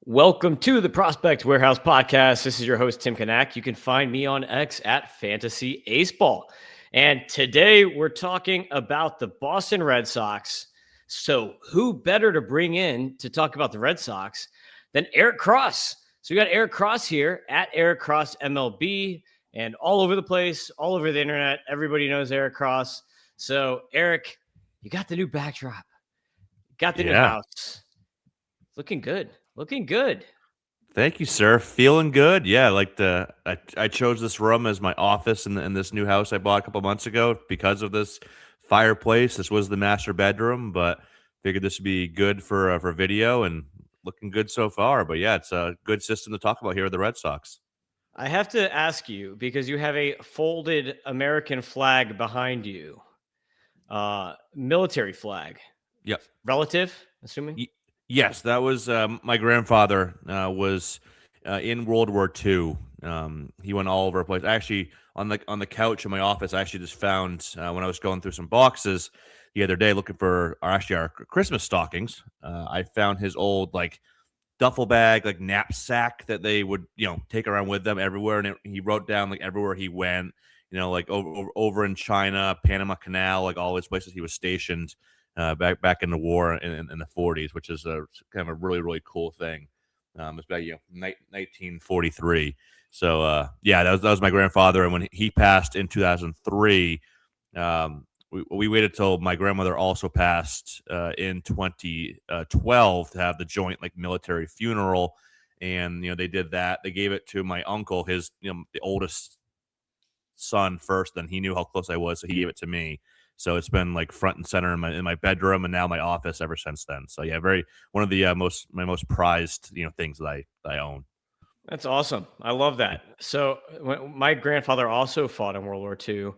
Welcome to the Prospect Warehouse Podcast. This is your host, Tim Kanak. You can find me on X at Fantasy Aceball. And today we're talking about the Boston Red Sox. So who better to bring in to talk about the Red Sox than Eric Cross? So we got Eric Cross here at Eric Cross MLB and all over the place, all over the internet. Everybody knows Eric Cross. So Eric, you got the new backdrop, got the new house. Looking good. Looking good. Thank you, sir. Feeling good. Yeah, I chose this room as my office in this new house I bought a couple months ago because of this fireplace. This was the master bedroom, but figured this would be good for video and looking good so far. But yeah, it's a good system to talk about here with the Red Sox. I have to ask you because you have a folded American flag behind you, military flag. Yep. Relative, assuming. Yes, that was my grandfather was in World War II. He went all over the place. Actually, on the couch in my office, I actually just found when I was going through some boxes the other day looking for our Christmas stockings. I found his old duffel bag, knapsack that they would take around with them everywhere, and he wrote down everywhere he went. Over in China, Panama Canal, all these places he was stationed. Back in the war in the 40s, which is a kind of a really, really cool thing. It's about 1943. So yeah, that was my grandfather, and when he passed in 2003, we waited till my grandmother also passed in 2012 to have the joint military funeral, and they did that. They gave it to my uncle, his the oldest son first. Then he knew how close I was, so he gave it to me. So it's been front and center in my bedroom and now my office ever since then. So yeah, one of the my most prized things that I own. That's awesome. I love that. So my grandfather also fought in World War II,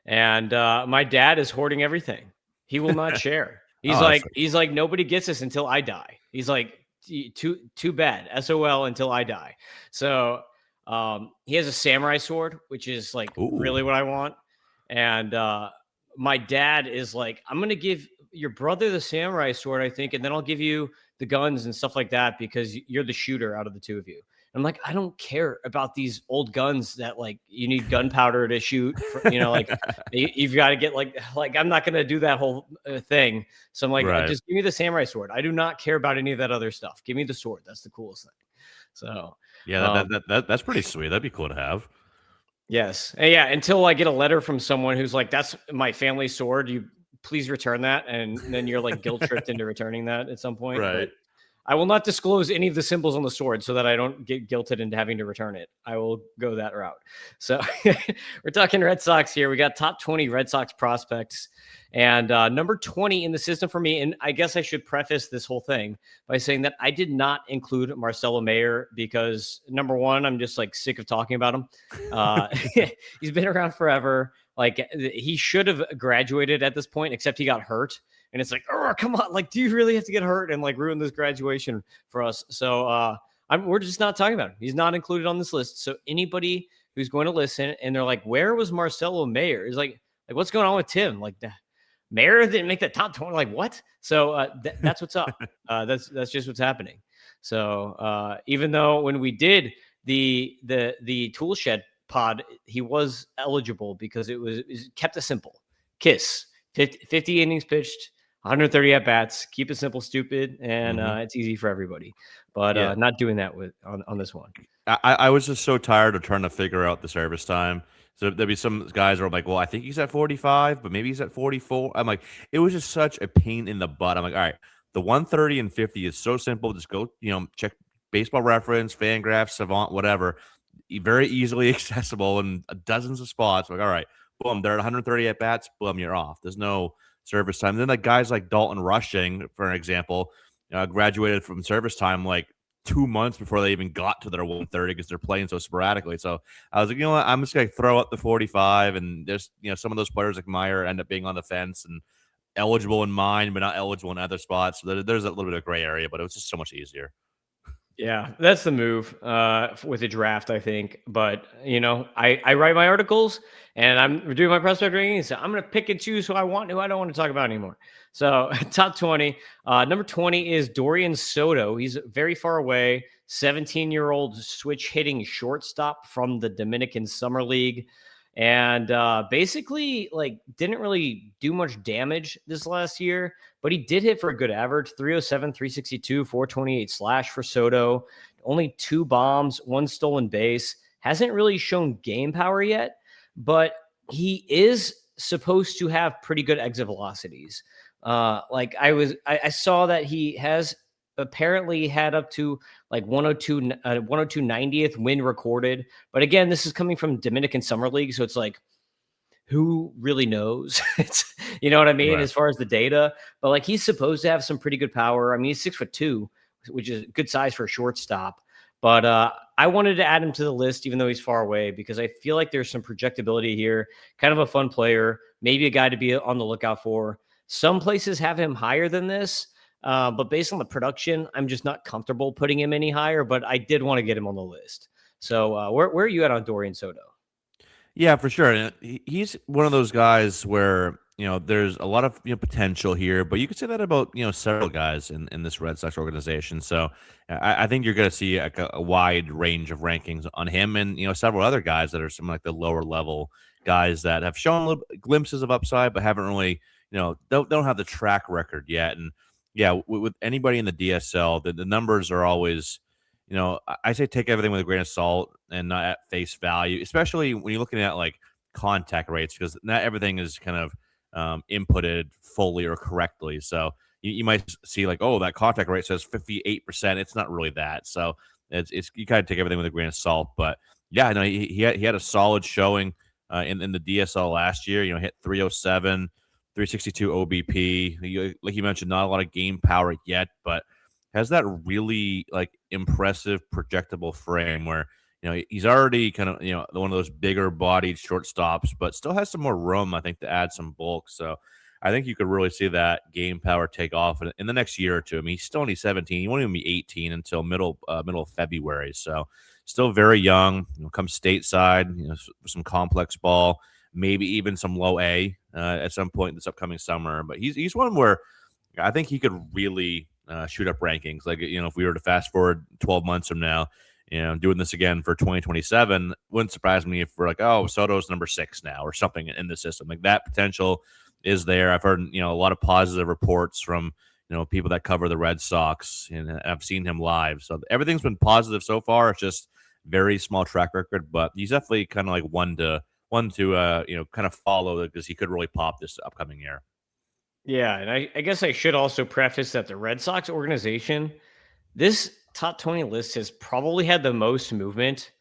and my dad is hoarding everything. He will not share. He's like nobody gets this until I die. He's like too bad. SOL until I die. So he has a samurai sword, which is really what I want, and my dad is like, I'm going to give your brother the samurai sword, I think, and then I'll give you the guns and stuff like that because you're the shooter out of the two of you. And I'm like, I don't care about these old guns that you need gunpowder to shoot. You've got to get I'm not going to do that whole thing. So I'm like, right. Just give me the samurai sword. I do not care about any of that other stuff. Give me the sword. That's the coolest thing. So yeah, that's pretty sweet. That'd be cool to have. Yes. And yeah. Until I get a letter from someone who's like, that's my family sword. You please return that. And then you're guilt tripped into returning that at some point. Right. But I will not disclose any of the symbols on the sword so that I don't get guilted into having to return it. I will go that route. So we're talking Red Sox here. We got top 20 Red Sox prospects and number 20 in the system for me. And I guess I should preface this whole thing by saying that I did not include Marcelo Mayer because number one, I'm just sick of talking about him. He's been around forever. He should have graduated at this point, except he got hurt. And it's oh, come on. Do you really have to get hurt and ruin this graduation for us? So we're just not talking about him. He's not included on this list. So anybody who's going to listen and they're like, where was Marcelo Mayer? Is like what's going on with Tim? Mayer didn't make the top 20. What? So that's what's up. That's just what's happening. So even though when we did the tool shed pod, he was eligible because it kept it simple. KISS, 50 innings pitched, 130 at bats. Keep it simple, stupid, and it's easy for everybody. But not doing that on this one. I was just so tired of trying to figure out the service time. So there'd be some guys who are like, well, I think he's at 45, but maybe he's at 44. I'm like, it was just such a pain in the butt. I'm like, all right, the 130 and 50 is so simple. Just go, check Baseball Reference, Fangraphs, Savant, whatever. Very easily accessible in dozens of spots. Like, all right, boom, they're at 130 at bats. Boom, you're off. There's no service time. And then guys like Dalton Rushing, for an example, graduated from service time 2 months before they even got to their 130 because they're playing so sporadically. So I was like, you know what? I'm just going to throw up the 45. And there's, some of those players like Meyer end up being on the fence and eligible in mine, but not eligible in other spots. So there's a little bit of gray area, but it was just so much easier. Yeah, that's the move with the draft, I think. But I write my articles and I'm doing my prospect rankings. So I'm going to pick and choose who I want, who I don't want to talk about anymore. So top 20, number 20 is Dorian Soto. He's very far away, 17-year-old switch hitting shortstop from the Dominican Summer League, and basically like didn't really do much damage this last year, but he did hit for a good average, 307, 362, 428 slash for Soto. Only 2 bombs, 1 stolen base. Hasn't really shown game power yet, but he is supposed to have pretty good exit velocities. Like I saw that he has apparently had up to like 102 90th win recorded. But again, this is coming from Dominican Summer League, so it's like, who really knows? It's, you know what I mean, Right. as far as the data. But like he's supposed to have some pretty good power. I mean, he's 6'2", which is good size for a shortstop. But I wanted to add him to the list, even though he's far away, because I feel like there's some projectability here. Kind of a fun player, maybe a guy to be on the lookout for. Some places have him higher than this, but based on the production, I'm just not comfortable putting him any higher. But I did want to get him on the list. So where are you at on Dorian Soto? Yeah, for sure. And he's one of those guys where, there's a lot of, potential here, but you could say that about, several guys in this Red Sox organization. So I think you're going to see a wide range of rankings on him and, several other guys that are some like the lower level guys that have shown little glimpses of upside, but haven't really, don't have the track record yet. And yeah, with anybody in the DSL, the numbers are always, I say take everything with a grain of salt and not at face value, especially when you're looking at like contact rates, because not everything is kind of inputted fully or correctly. So you might see like, oh, that contact rate says 58%. It's not really that. So it's you kind of take everything with a grain of salt. But yeah, no, he had a solid showing in the DSL last year. Hit 307, 362 OBP. Like you mentioned, not a lot of game power yet, but has that really like impressive projectable frame where he's already kind of one of those bigger bodied shortstops, but still has some more room, I think, to add some bulk. So I think you could really see that game power take off in the next year or two. I mean, he's still only 17. He won't even be 18 until middle of February. So still very young. Comes stateside. Some complex ball, maybe even some low A at some point this upcoming summer. But he's one where I think he could really shoot up rankings. Like, if we were to fast forward 12 months from now, doing this again for 2027, wouldn't surprise me if we're like, oh, Soto's number 6 now or something in the system. Like that potential is there. I've heard, a lot of positive reports from, people that cover the Red Sox, and I've seen him live. So everything's been positive so far. It's just very small track record, but he's definitely kind of like one to kind of follow because he could really pop this upcoming year. Yeah, and I guess I should also preface that the Red Sox organization, this top 20 list has probably had the most movement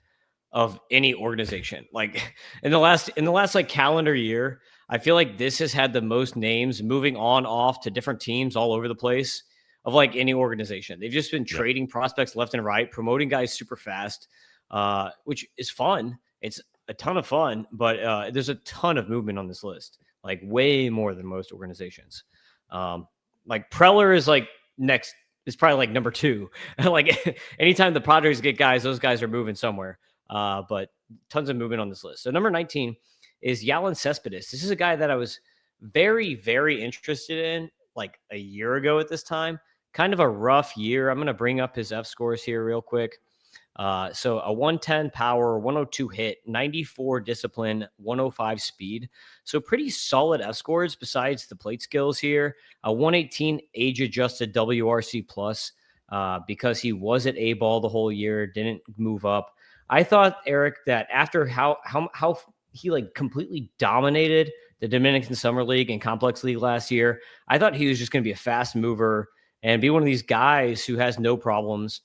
of any organization. Like in the last like calendar year, I feel like this has had the most names moving on off to different teams all over the place of like any organization. They've just been Yeah. trading prospects left and right, promoting guys super fast, which is fun. It's a ton of fun, but there's a ton of movement on this list, like way more than most organizations. Like Preller is like next is probably like number 2. Like anytime the Padres get guys, those guys are moving somewhere. But tons of movement on this list. So number 19 is Yalan Cespedes. This is a guy that I was very, very interested in like a year ago at this time. Kind of a rough year. I'm going to bring up his F scores here real quick. So a 110 power, 102 hit, 94 discipline, 105 speed. So pretty solid F scores besides the plate skills here. A 118 age adjusted WRC plus because he was at A ball the whole year, didn't move up. I thought, Eric, that after how he like completely dominated the Dominican Summer League and Complex League last year, I thought he was just going to be a fast mover and be one of these guys who has no problems.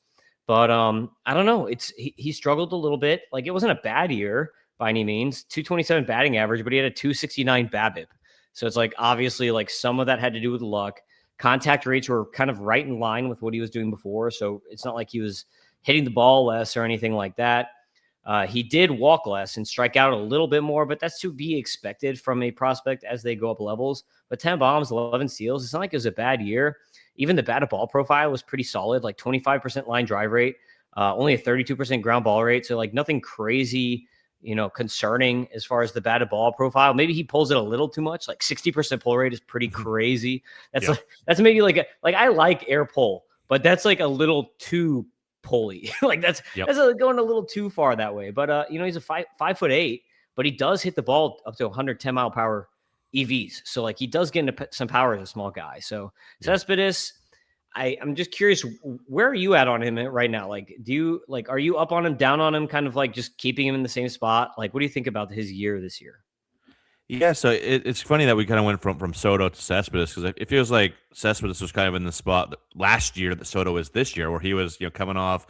But I don't know. He struggled a little bit. Like it wasn't a bad year by any means. 227 batting average, but he had a 269 BABIP. So it's like obviously like some of that had to do with luck. Contact rates were kind of right in line with what he was doing before. So it's not like he was hitting the ball less or anything like that. He did walk less and strike out a little bit more, but that's to be expected from a prospect as they go up levels. But 10 bombs, 11 steals. It's not like it was a bad year. even the batted ball profile was pretty solid, like 25% line drive rate, only a 32% ground ball rate. So like nothing crazy, concerning as far as the batted ball profile. Maybe he pulls it a little too much. Like 60% pull rate is pretty crazy. That's Yep. that's maybe like I like air pull, but that's like a little too pulley. Like that's Yep. going a little too far that way. But he's a 5'8", but he does hit the ball up to 110-mile-per-hour EVs. So like he does get into some power as a small guy. So Cespedes, I'm just curious, where are you at on him right now? Like, are you up on him, down on him, kind of like just keeping him in the same spot? Like, what do you think about his year this year? Yeah, so it's funny that we kind of went from Soto to Cespedes because it feels like Cespedes was kind of in the spot last year that Soto was this year, where he was coming off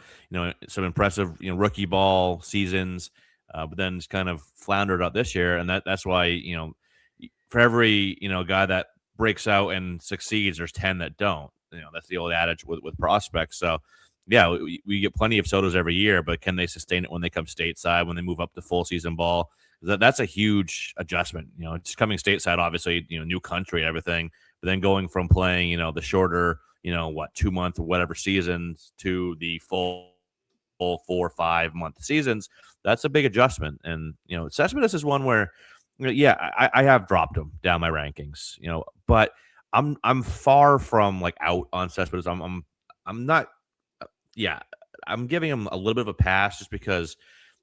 some impressive rookie ball seasons, but then just kind of floundered out this year, and that's why for every guy that breaks out and succeeds, there's 10 that don't. That's the old adage with prospects. So yeah, we get plenty of Sotos every year, but can they sustain it when they come stateside, when they move up to full season ball? That's a huge adjustment. Just coming stateside, obviously, new country and everything, but then going from playing, the shorter, 2-month or whatever seasons to the full 4 or 5 month seasons, that's a big adjustment. And, Cespedes is one where, I have dropped him down my rankings, but I'm far from like out on Cespedes. I'm not, yeah, I'm giving him a little bit of a pass just because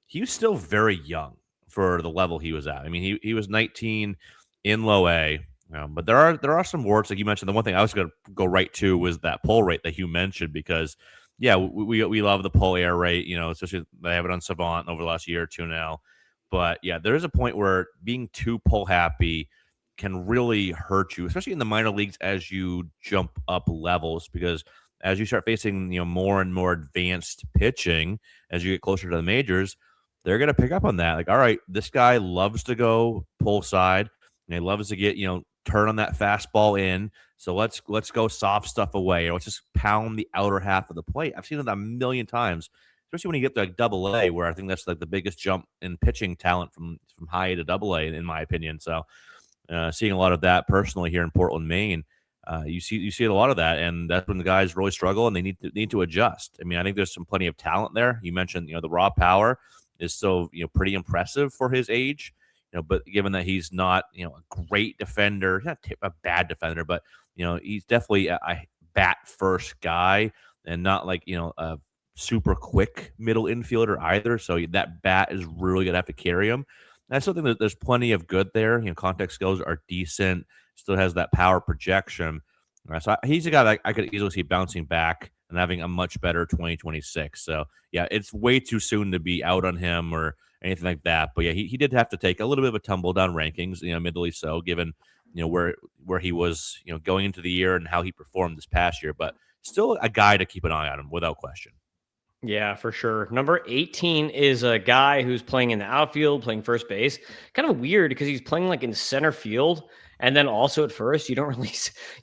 he was still very young for the level he was at. I mean, he was 19 in low A, but there are some warts like you mentioned. The one thing I was going to go right to was that pull rate that you mentioned because we love the pull air rate, especially they have it on Savant over the last year or two now. But yeah, there is a point where being too pull happy can really hurt you, especially in the minor leagues as you jump up levels because as you start facing more and more advanced pitching as you get closer to the majors, they're going to pick up on that. Like, all right, this guy loves to go pull side and he loves to get, turn on that fastball in. So let's go soft stuff away or let's just pound the outer half of the plate. I've seen it a million times, especially when you get to like double A, where I think that's like the biggest jump in pitching talent from high A to double A, in my opinion. So seeing a lot of that personally here in Portland, Maine. You see a lot of that, and that's when the guys really struggle and they need to adjust. I mean, I think there's plenty of talent there. You mentioned, the raw power is still, pretty impressive for his age, but given that he's not, a great defender, not a bad defender, but, he's definitely a bat first guy and not like, a super quick middle infielder either. So that bat is really going to have to carry him. And I still think that there's plenty of good there. Contact skills are decent. Still has that power projection. So he's a guy that I could easily see bouncing back and having a much better 2026. So yeah, it's way too soon to be out on him or anything like that. But yeah, he did have to take a little bit of a tumble down rankings, admittedly so, given where he was, going into the year and how he performed this past year. But still a guy to keep an eye on him without question. Yeah, for sure. Number 18 is a guy who's playing in the outfield, playing first base. Kind of weird because he's playing like in center field and then also at first. You don't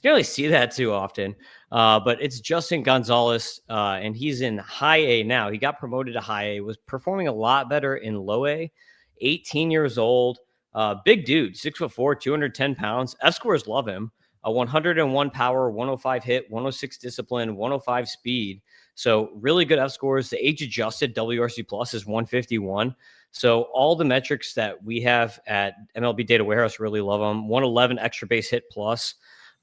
really see that too often. But it's Justin Gonzalez, and he's in high A now. He got promoted to high A, was performing a lot better in low A. 18 years old, big dude, 6'4", 210 pounds. F scores love him. 101 power, 105 hit, 106 discipline, 105 speed. So really good F scores. The age adjusted WRC plus is 151. So all the metrics that we have at MLB Data Warehouse really love him. 111 extra base hit plus.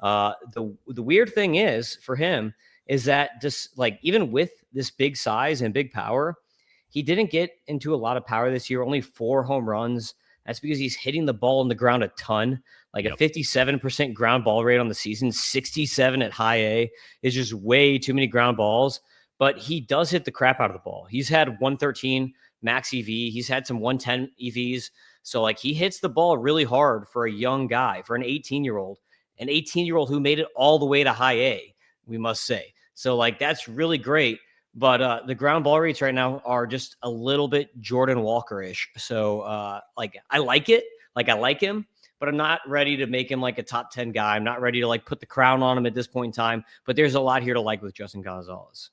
The weird thing is for him is that just like even with this big size and big power, he didn't get into a lot of power this year. Only 4 home runs. That's because he's hitting the ball on the ground a ton. Like a 57% ground ball rate on the season, 67 at high A is just way too many ground balls. But he does hit the crap out of the ball. He's had 113 max EV. He's had some 110 EVs. So like he hits the ball really hard for a young guy, for an 18-year-old who made it all the way to high A, we must say. So like that's really great. But the ground ball rates right now are just a little bit Jordan Walker-ish. So like I like it. Like I like him, but I'm not ready to make him like a top 10 guy. I'm not ready to like put the crown on him at this point in time. But there's a lot here to like with Justin Gonzalez.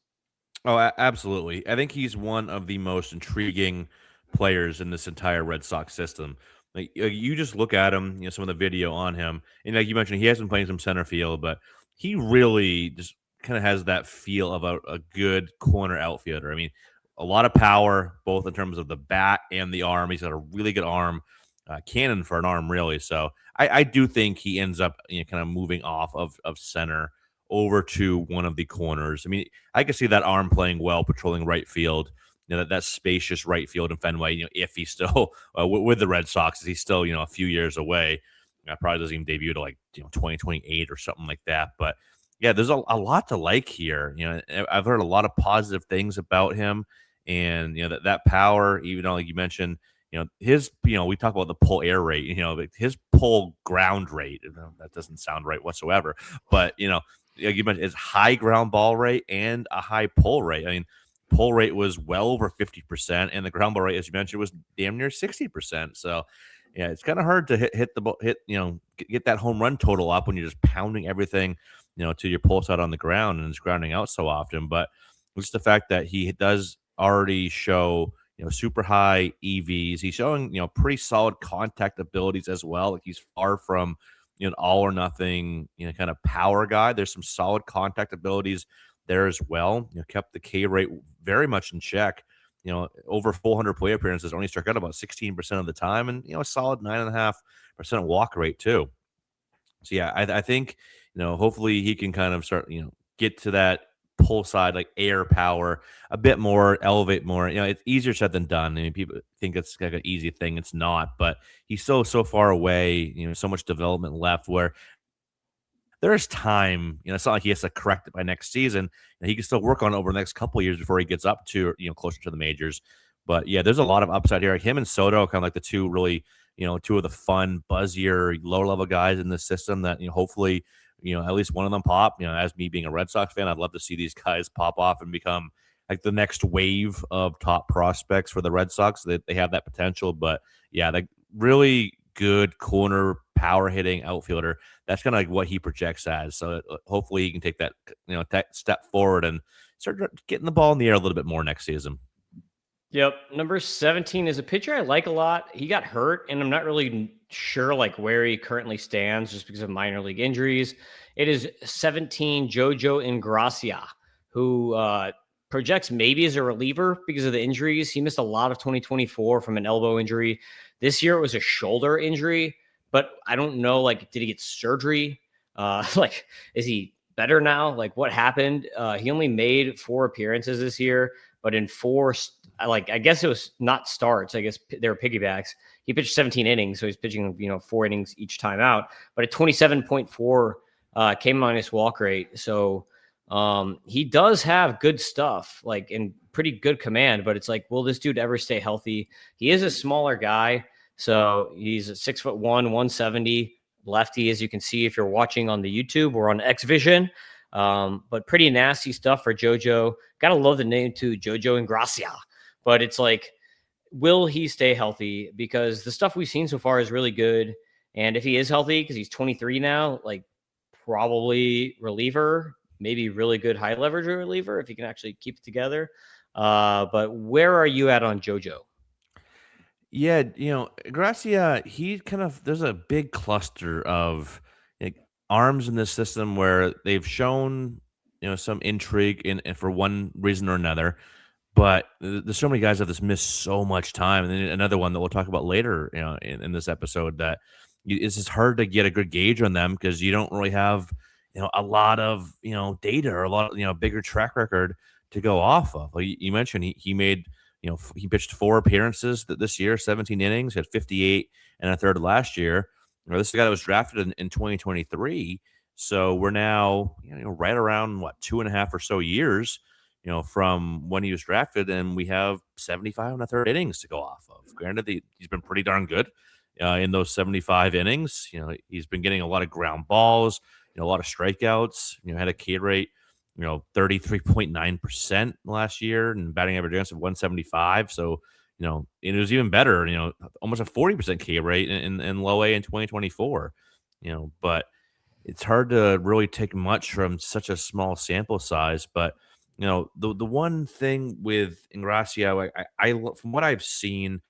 Oh, absolutely. I think he's one of the most intriguing players in this entire Red Sox system. Like you just look at him, some of the video on him, and like you mentioned, he has been playing some center field, but he really just kind of has that feel of a good corner outfielder. I mean, a lot of power, both in terms of the bat and the arm. He's got a really good arm, cannon for an arm, really. So I do think he ends up kind of moving off of center over to one of the corners. I mean, I can see that arm playing well, patrolling right field. That spacious right field in Fenway. If he's still with the Red Sox, he's still a few years away. Probably doesn't even debut to 2028 or something like that. But yeah, there's a lot to like here. I've heard a lot of positive things about him, and that power. Even though, like you mentioned, his we talk about the pull air rate. His pull ground rate. That doesn't sound right whatsoever. But like you mentioned, his high ground ball rate and a high pull rate. I mean, pull rate was well over 50%, and the ground ball rate, as you mentioned, was damn near 60%. So yeah, it's kind of hard to hit the ball, get that home run total up when you're just pounding everything, to your pulse out on the ground and it's grounding out so often. But just the fact that he does already show, super high EVs. He's showing, pretty solid contact abilities as well. Like he's far from, an all or nothing, kind of power guy. There's some solid contact abilities there as well. Kept the K rate very much in check. Over 400 play appearances, only struck out about 16% of the time, and a solid 9.5% walk rate too. So yeah, I think hopefully he can kind of start get to that pull side, like air power a bit more, elevate more. It's easier said than done. I mean, people think it's like an easy thing. It's not, but he's so far away. So much development left where there's time. It's not like he has to correct it by next season. And he can still work on it over the next couple of years before he gets up to closer to the majors. But yeah, there's a lot of upside here. Like him and Soto, kind of like the two really, two of the fun, buzzier, low level guys in the system that hopefully at least one of them pop. As me being a Red Sox fan, I'd love to see these guys pop off and become like the next wave of top prospects for the Red Sox. They have that potential. But yeah, like really good corner power hitting outfielder. That's kind of like what he projects as. So hopefully he can take that step forward and start getting the ball in the air a little bit more next season. Yep. Number 17 is a pitcher I like a lot. He got hurt, and I'm not really sure like where he currently stands just because of minor league injuries. It is 17 Jojo Ingracia, who projects maybe as a reliever because of the injuries. He missed a lot of 2024 from an elbow injury. This year it was a shoulder injury, but I don't know, like, did he get surgery? Like, is he better now? Like, what happened? He only made 4 appearances this year, but in 4, I guess it was not starts. I guess they were piggybacks. He pitched 17 innings, so he's pitching, 4 innings each time out, but at 27.4 K minus walk rate. So he does have good stuff, like, in pretty good command, but it's like, will this dude ever stay healthy? He is a smaller guy. So he's a 6'1", 170 lefty, as you can see if you're watching on the YouTube or on X Vision. But pretty nasty stuff for JoJo. Gotta love the name too, JoJo Ingracia. But it's like, will he stay healthy? Because the stuff we've seen so far is really good. And if he is healthy, because he's 23 now, like probably reliever, maybe really good high leverage reliever if he can actually keep it together. But where are you at on JoJo? Yeah, Gracia, he kind of there's a big cluster of like, arms in this system where they've shown some intrigue in for one reason or another, but there's so many guys that have just missed so much time. And then another one that we'll talk about later, in this episode that it's just hard to get a good gauge on them because you don't really have a lot of data or a lot of bigger track record to go off of. Like you mentioned, he made he pitched 4 appearances this year, 17 innings, had 58 and a third last year. This is a guy that was drafted in 2023. So we're now, right around 2.5 or so years, from when he was drafted, and we have 75 and a third innings to go off of. Granted, he's been pretty darn good in those 75 innings. He's been getting a lot of ground balls, a lot of strikeouts. Had a K rate 33.9% last year and batting average against of 175. So, it was even better, almost a 40% K rate in low A in 2024, but it's hard to really take much from such a small sample size. But, the one thing with Ingracia, I from what I've seen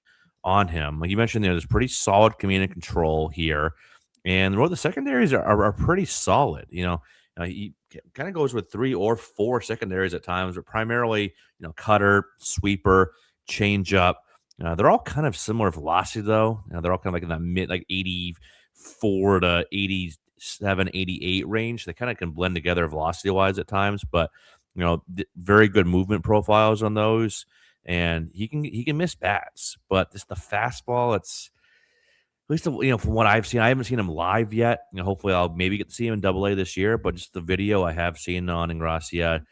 on him, like you mentioned, there's pretty solid command and control here. And the secondaries are pretty solid, He kind of goes with 3 or 4 secondaries at times, but primarily, cutter, sweeper, changeup. They're all kind of similar velocity, though. They're all kind of like in that mid, like 84 to 87, 88 range. They kind of can blend together velocity wise at times, but very good movement profiles on those. And he can miss bats, but this the fastball. It's at least from what I've seen. I haven't seen him live yet. Hopefully, I'll maybe get to see him in Double A this year. But just the video I have seen on Ingracia,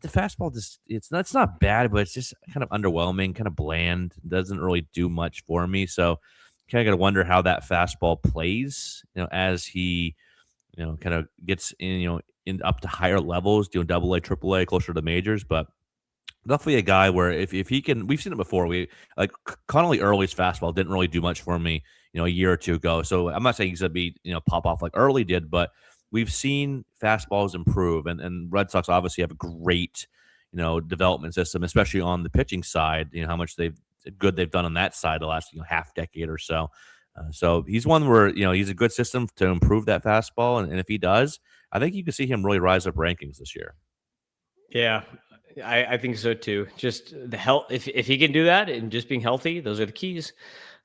the fastball just it's not bad, but it's just kind of underwhelming, kind of bland. Doesn't really do much for me. So, kind of got to wonder how that fastball plays. As he kind of gets in up to higher levels, doing Double A, Triple A, closer to the majors, but. Definitely a guy where if he can, we've seen it before. We like Connolly Early's fastball didn't really do much for me, a year or two ago. So I'm not saying he's gonna be, pop off like Early did, but we've seen fastballs improve, and Red Sox obviously have a great, development system, especially on the pitching side. How much they've done on that side the last half decade or so. So he's one where he's a good system to improve that fastball, and if he does, I think you can see him really rise up rankings this year. Yeah, I think so too. Just the health, if he can do that and just being healthy, those are the keys.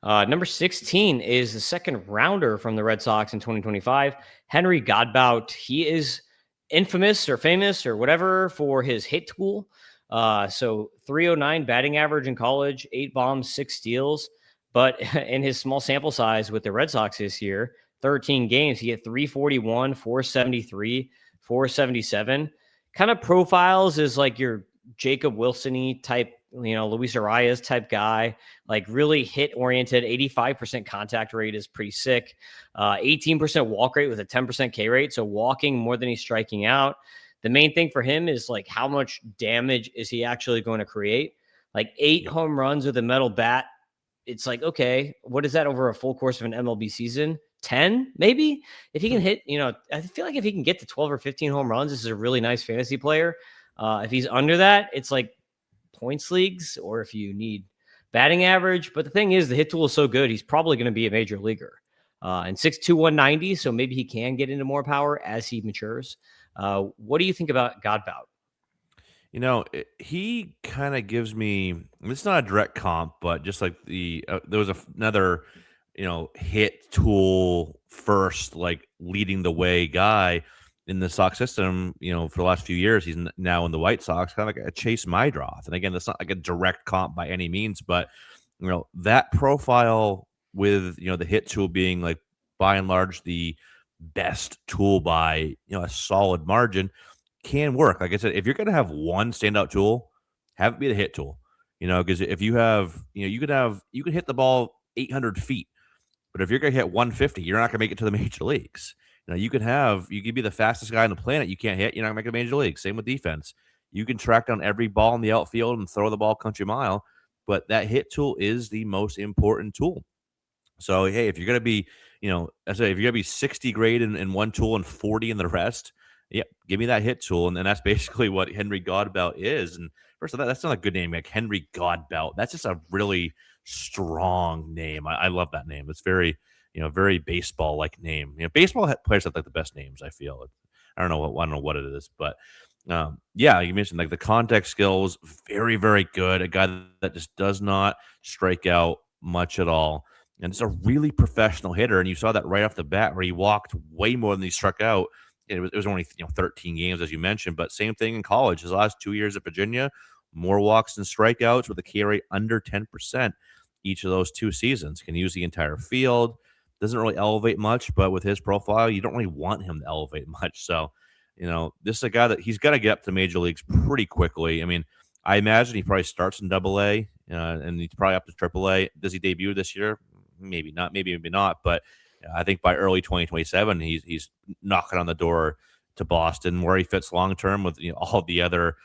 Number 16 is the second rounder from the Red Sox in 2025, Henry Godbout. He is infamous or famous or whatever for his hit tool. So 309 batting average in college, 8 bombs, 6 steals. But in his small sample size with the Red Sox this year, 13 games, he hit 341, 473, 477. Kind of profiles is like your Jacob Wilson-y type, Luis Arias type guy, like really hit oriented. 85% contact rate is pretty sick. 18% walk rate with a 10% K rate. So walking more than he's striking out. The main thing for him is like how much damage is he actually going to create? Like 8 home runs with a metal bat. It's like, okay, what is that over a full course of an MLB season? 10 maybe. If he can hit, I feel like if he can get to 12 or 15 home runs, this is a really nice fantasy player. If he's under that, it's like points leagues, or if you need batting average. But the thing is, the hit tool is so good, he's probably going to be a major leaguer. And 6'2", 190, so maybe he can get into more power as he matures. What do you think about Godbout? He kind of gives me. It's not a direct comp, but just like there was another hit tool first, like leading the way guy in the Sox system, for the last few years. He's now in the White Sox, kind of like a Chase Mydroth. And again, that's not like a direct comp by any means, but that profile with the hit tool being like by and large the best tool by a solid margin can work. Like I said, if you're going to have one standout tool, have it be the hit tool. Because if you have, you can hit the ball 800 feet. But if you're going to hit 150, you're not going to make it to the major leagues. You could be the fastest guy on the planet. You can't hit. You're not going to make the major leagues. Same with defense. You can track down every ball in the outfield and throw the ball country mile. But that hit tool is the most important tool. So, hey, if you're going to be, I say if you're going to be 60 grade in one tool and 40 in the rest, yep, give me that hit tool. And that's basically what Henry Godbout is. And first of all, that's not a good name, like Henry Godbout. That's just a really strong name. I love that name. It's very, very baseball like name. Baseball players have like the best names. I feel. I don't know what it is, but yeah, you mentioned like the contact skills, very, very good. A guy that just does not strike out much at all, and it's a really professional hitter. And you saw that right off the bat, where he walked way more than he struck out. It was only 13 games, as you mentioned, but same thing in college. His last 2 years at Virginia, more walks than strikeouts with a K rate under 10% each of those 2 seasons. Can use the entire field. Doesn't really elevate much, but with his profile, you don't really want him to elevate much. So, this is a guy that he's got to get up to major leagues pretty quickly. I mean, I imagine he probably starts in Double A, and he's probably up to Triple A. Does he debut this year? Maybe not. Maybe not. But I think by early 2027, he's knocking on the door to Boston, where he fits long term with all the other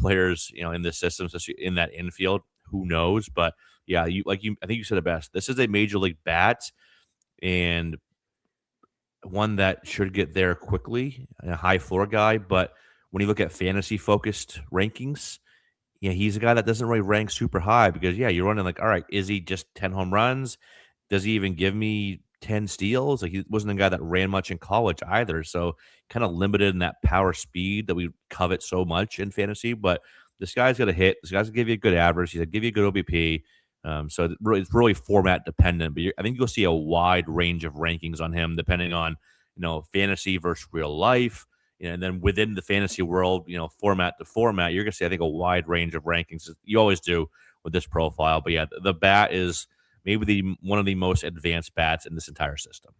players in this system, especially in that infield. Who knows? But yeah, I think you said it best. This is a major league bat, and one that should get there quickly. A high floor guy, but when you look at fantasy focused rankings, yeah, he's a guy that doesn't really rank super high because you're running like, all right, is he just 10 home runs? Does he even give me 10 steals. Like he wasn't a guy that ran much in college either. So kind of limited in that power speed that we covet so much in fantasy. But this guy's going to hit. This guy's going to give you a good average. He's going to give you a good OBP. So it's really format dependent. But I think you'll see a wide range of rankings on him depending on, fantasy versus real life. And then within the fantasy world, format to format, you're going to see, I think, a wide range of rankings. You always do with this profile. But yeah, the bat is maybe one of the most advanced bats in this entire system.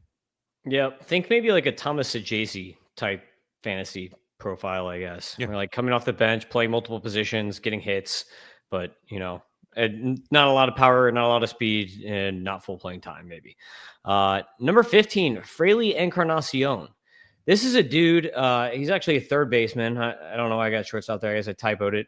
Yeah, think maybe like a Thomas Sajazi type fantasy profile, I guess. Yeah. Where like coming off the bench, playing multiple positions, getting hits, but not a lot of power, not a lot of speed, and not full playing time, maybe. Number 15, Fraley Encarnacion. This is a dude. He's actually a third baseman. I don't know why I got shortstop there. I guess I typoed it.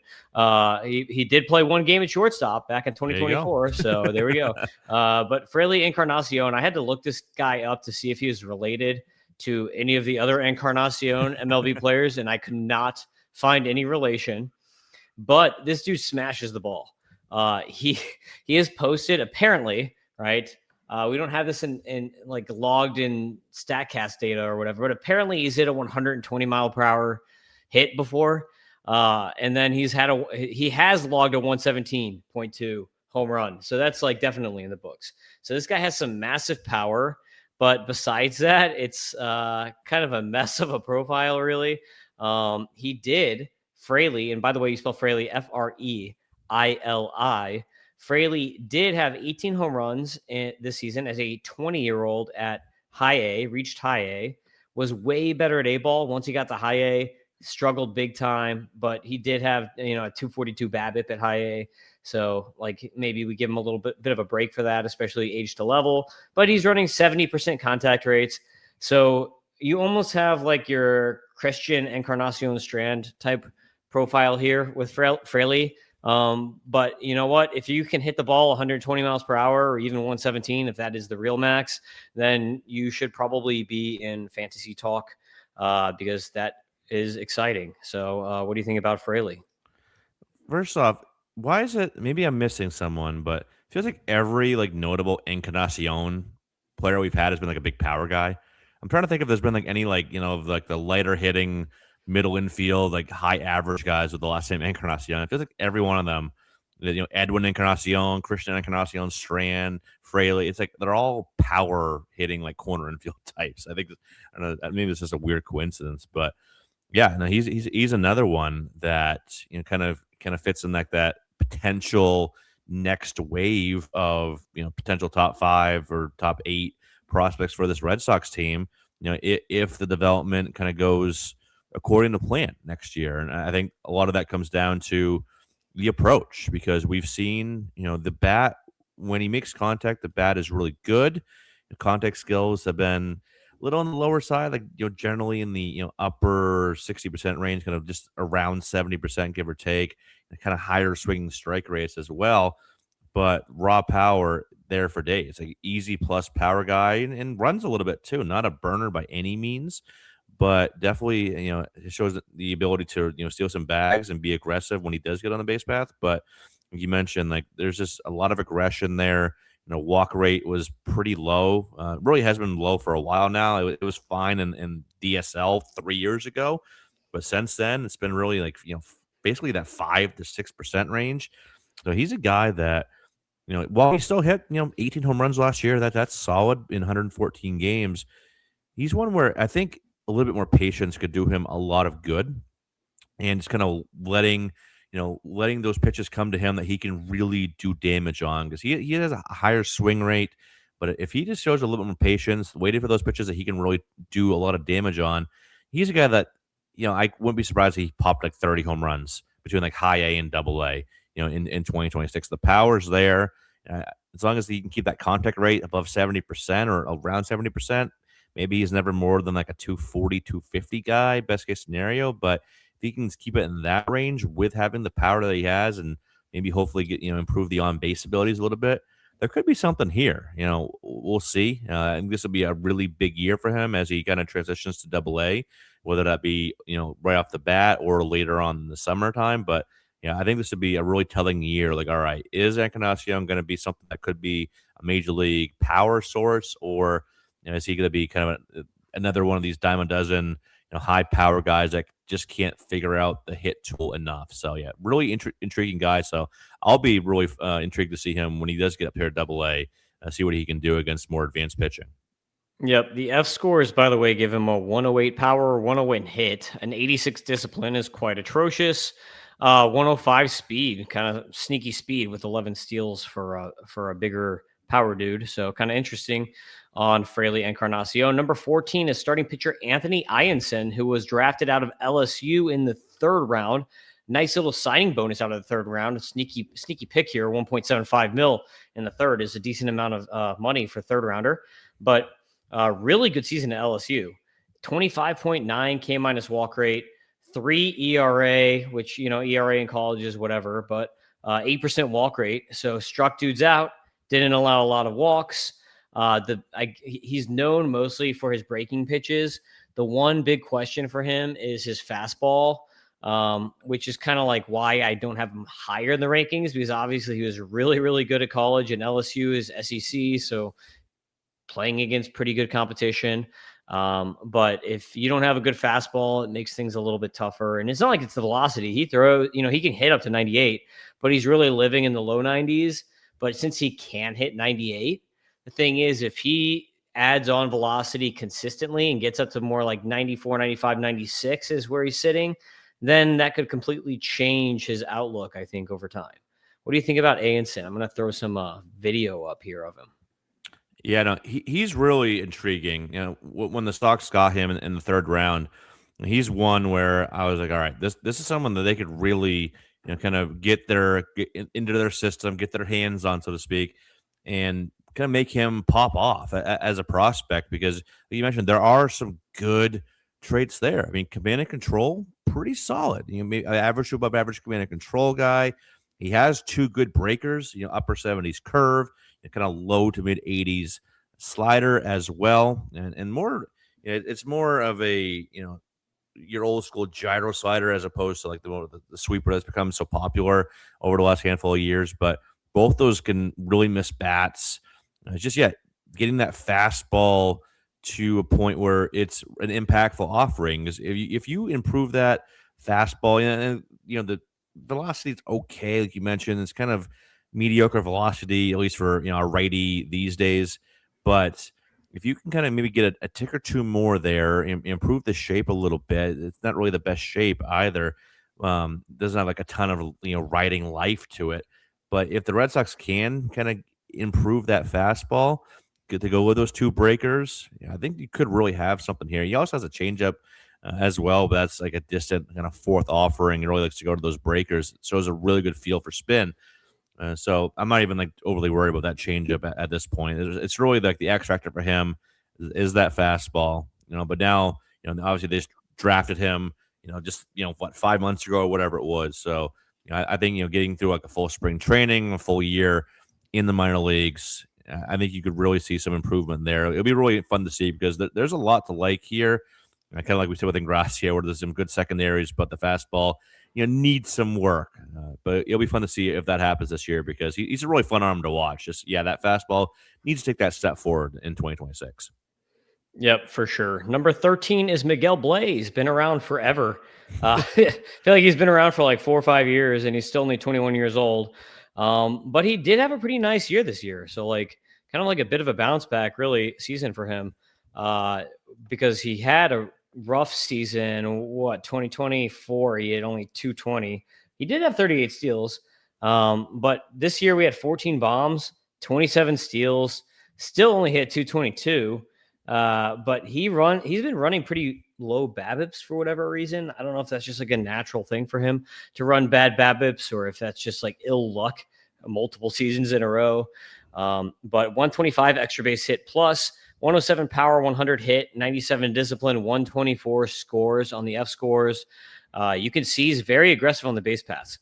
He did play one game at shortstop back in 2024. So there we go. But Fraley Encarnacion, I had to look this guy up to see if he was related to any of the other Encarnacion MLB players, and I could not find any relation. But this dude smashes the ball. He has posted, apparently, right? We don't have this in like logged in StatCast data or whatever, but apparently he's hit a 120 mile per hour hit before. And then he has logged a 117.2 home run. So that's like definitely in the books. So this guy has some massive power, but besides that, it's kind of a mess of a profile, really. He did Fraley, and by the way, you spell Fraley Freili. Fraley did have 18 home runs this season as a 20-year-old at high A, reached high A, was way better at A-ball. Once he got to high A, struggled big time, but he did have, a 242 BABIP at high A. So like maybe we give him a little bit of a break for that, especially age to level, but he's running 70% contact rates. So you almost have like your Christian Encarnacion Strand type profile here with Fraley. But you know what? If you can hit the ball 120 miles per hour or even 117, if that is the real max, then you should probably be in fantasy talk because that is exciting. So what do you think about Fraley? First off, why is it? Maybe I'm missing someone, but it feels like every like notable Encarnacion player we've had has been like a big power guy. I'm trying to think if there's been like any of like the lighter hitting middle infield, like high average guys with the last name Encarnacion. It feels like every one of them, Edwin Encarnacion, Christian Encarnacion, Strand, Fraley. It's like they're all power hitting like corner infield types. I think I don't know, maybe it's just a weird coincidence, but yeah, no, he's another one that kind of fits in like that potential next wave of potential top 5 or top 8 prospects for this Red Sox team. If the development kind of goes according to plan next year. And I think a lot of that comes down to the approach because we've seen, the bat, when he makes contact, the bat is really good. The contact skills have been a little on the lower side, like, generally in the, upper 60% range, kind of just around 70%, give or take, and kind of higher swinging strike rates as well. But raw power there for days, like easy plus power guy and runs a little bit too, not a burner by any means. But definitely, it shows the ability to, steal some bags and be aggressive when he does get on the base path. But you mentioned, like, there's just a lot of aggression there. Walk rate was pretty low. Really has been low for a while now. It was fine in DSL 3 years ago. But since then, it's been really like, basically that 5 to 6% range. So he's a guy that, while he still hit, 18 home runs last year, that's solid in 114 games. He's one where I think a little bit more patience could do him a lot of good, and just kind of letting those pitches come to him that he can really do damage on because he has a higher swing rate. But if he just shows a little bit more patience, waiting for those pitches that he can really do a lot of damage on, he's a guy that I wouldn't be surprised if he popped like 30 home runs between like high A and double A. In 2026, the power's there. As long as he can keep that contact rate above 70% or around 70%. Maybe he's never more than like a 240, 250 guy, best case scenario. But if he can keep it in that range with having the power that he has and maybe hopefully get, improve the on base abilities a little bit, there could be something here. We'll see. And this will be a really big year for him as he kind of transitions to double A, whether that be, right off the bat or later on in the summertime. But I think this would be a really telling year. Like, all right, is Encarnacion going to be something that could be a major league power source, or Is he going to be kind of another one of these dime a dozen, high power guys that just can't figure out the hit tool enough? So yeah, really intriguing guy. So I'll be really intrigued to see him when he does get up here at Double A, see what he can do against more advanced pitching. Yep. The F scores, by the way, give him a 108 power, 108 hit. An 86 discipline is quite atrocious. 105 speed, kind of sneaky speed with 11 steals for a bigger power dude. So kind of interesting on Fraley Encarnacion. Number 14 is starting pitcher Anthony Ianson, who was drafted out of LSU in the third round. Nice little signing bonus out of the third round. A sneaky pick here. 1.75 mil in the third is a decent amount of money for third rounder. But really good season at LSU. 25.9 K minus walk rate, 3 ERA, which, ERA in college is whatever, but 8% walk rate. So struck dudes out, didn't allow a lot of walks. He's known mostly for his breaking pitches. The one big question for him is his fastball, which is kind of like why I don't have him higher in the rankings, because obviously he was really, really good at college, and LSU is SEC. So playing against pretty good competition. But if you don't have a good fastball, it makes things a little bit tougher. And it's not like it's the velocity. He throws, he can hit up to 98, but he's really living in the low 90s. But since he can hit 98, the thing is, if he adds on velocity consistently and gets up to more like 94, 95, 96 is where he's sitting, then that could completely change his outlook, I think, over time. What do you think about Anson? I'm going to throw some video up here of him. Yeah, no, he's really intriguing. When the Sox got him in the third round, he's one where I was like, all right, this is someone that they could really, kind of get into their system, get their hands on, so to speak, and kind of make him pop off as a prospect. Because like you mentioned, there are some good traits there. I mean, command and control, pretty solid. Maybe average to above average command and control guy. He has 2 good breakers, upper 70s curve, kind of low to mid 80s slider as well, and more. It's more of a your old school gyro slider as opposed to like the sweeper that's become so popular over the last handful of years. But both those can really miss bats. Just getting that fastball to a point where it's an impactful offering. If you improve that fastball, and the velocity is okay, like you mentioned, it's kind of mediocre velocity, at least for a righty these days. But if you can kind of maybe get a tick or two more there, improve the shape a little bit. It's not really the best shape either. Doesn't have like a ton of riding life to it. But if the Red Sox can kind of improve that fastball, get to go with those 2 breakers, I think you could really have something here. He also has a changeup as well, but that's like a distant kind of fourth offering. He really likes to go to those breakers. So it's a really good feel for spin. So I'm not even like overly worried about that changeup at this point. It's really like the X factor for him is that fastball, But now, obviously they just drafted him, just 5 months ago or whatever it was. So I think getting through like a full spring training, a full year in the minor leagues, I think you could really see some improvement there. It'll be really fun to see because there's a lot to like here. Kind of like we said with Ingracia, where there's some good secondaries, but the fastball, needs some work. But it'll be fun to see if that happens this year because he's a really fun arm to watch. Just, that fastball needs to take that step forward in 2026. Yep, for sure. Number 13 is Miguel Blaze. Been around forever. I feel like he's been around for like 4 or 5 years, and he's still only 21 years old. But he did have a pretty nice year this year. So like kind of like a bit of a bounce back really season for him because he had a rough season. 2024, he had only 220. He did have 38 steals. But this year we had 14 bombs, 27 steals, still only hit 222. But he's been running pretty low BABIPs for whatever reason. I don't know if that's just like a natural thing for him to run bad BABIPs or if that's just like ill luck multiple seasons in a row. But 125 extra base hit plus, 107 power, 100 hit, 97 discipline, 124 scores on the F scores. You can see he's very aggressive on the base paths.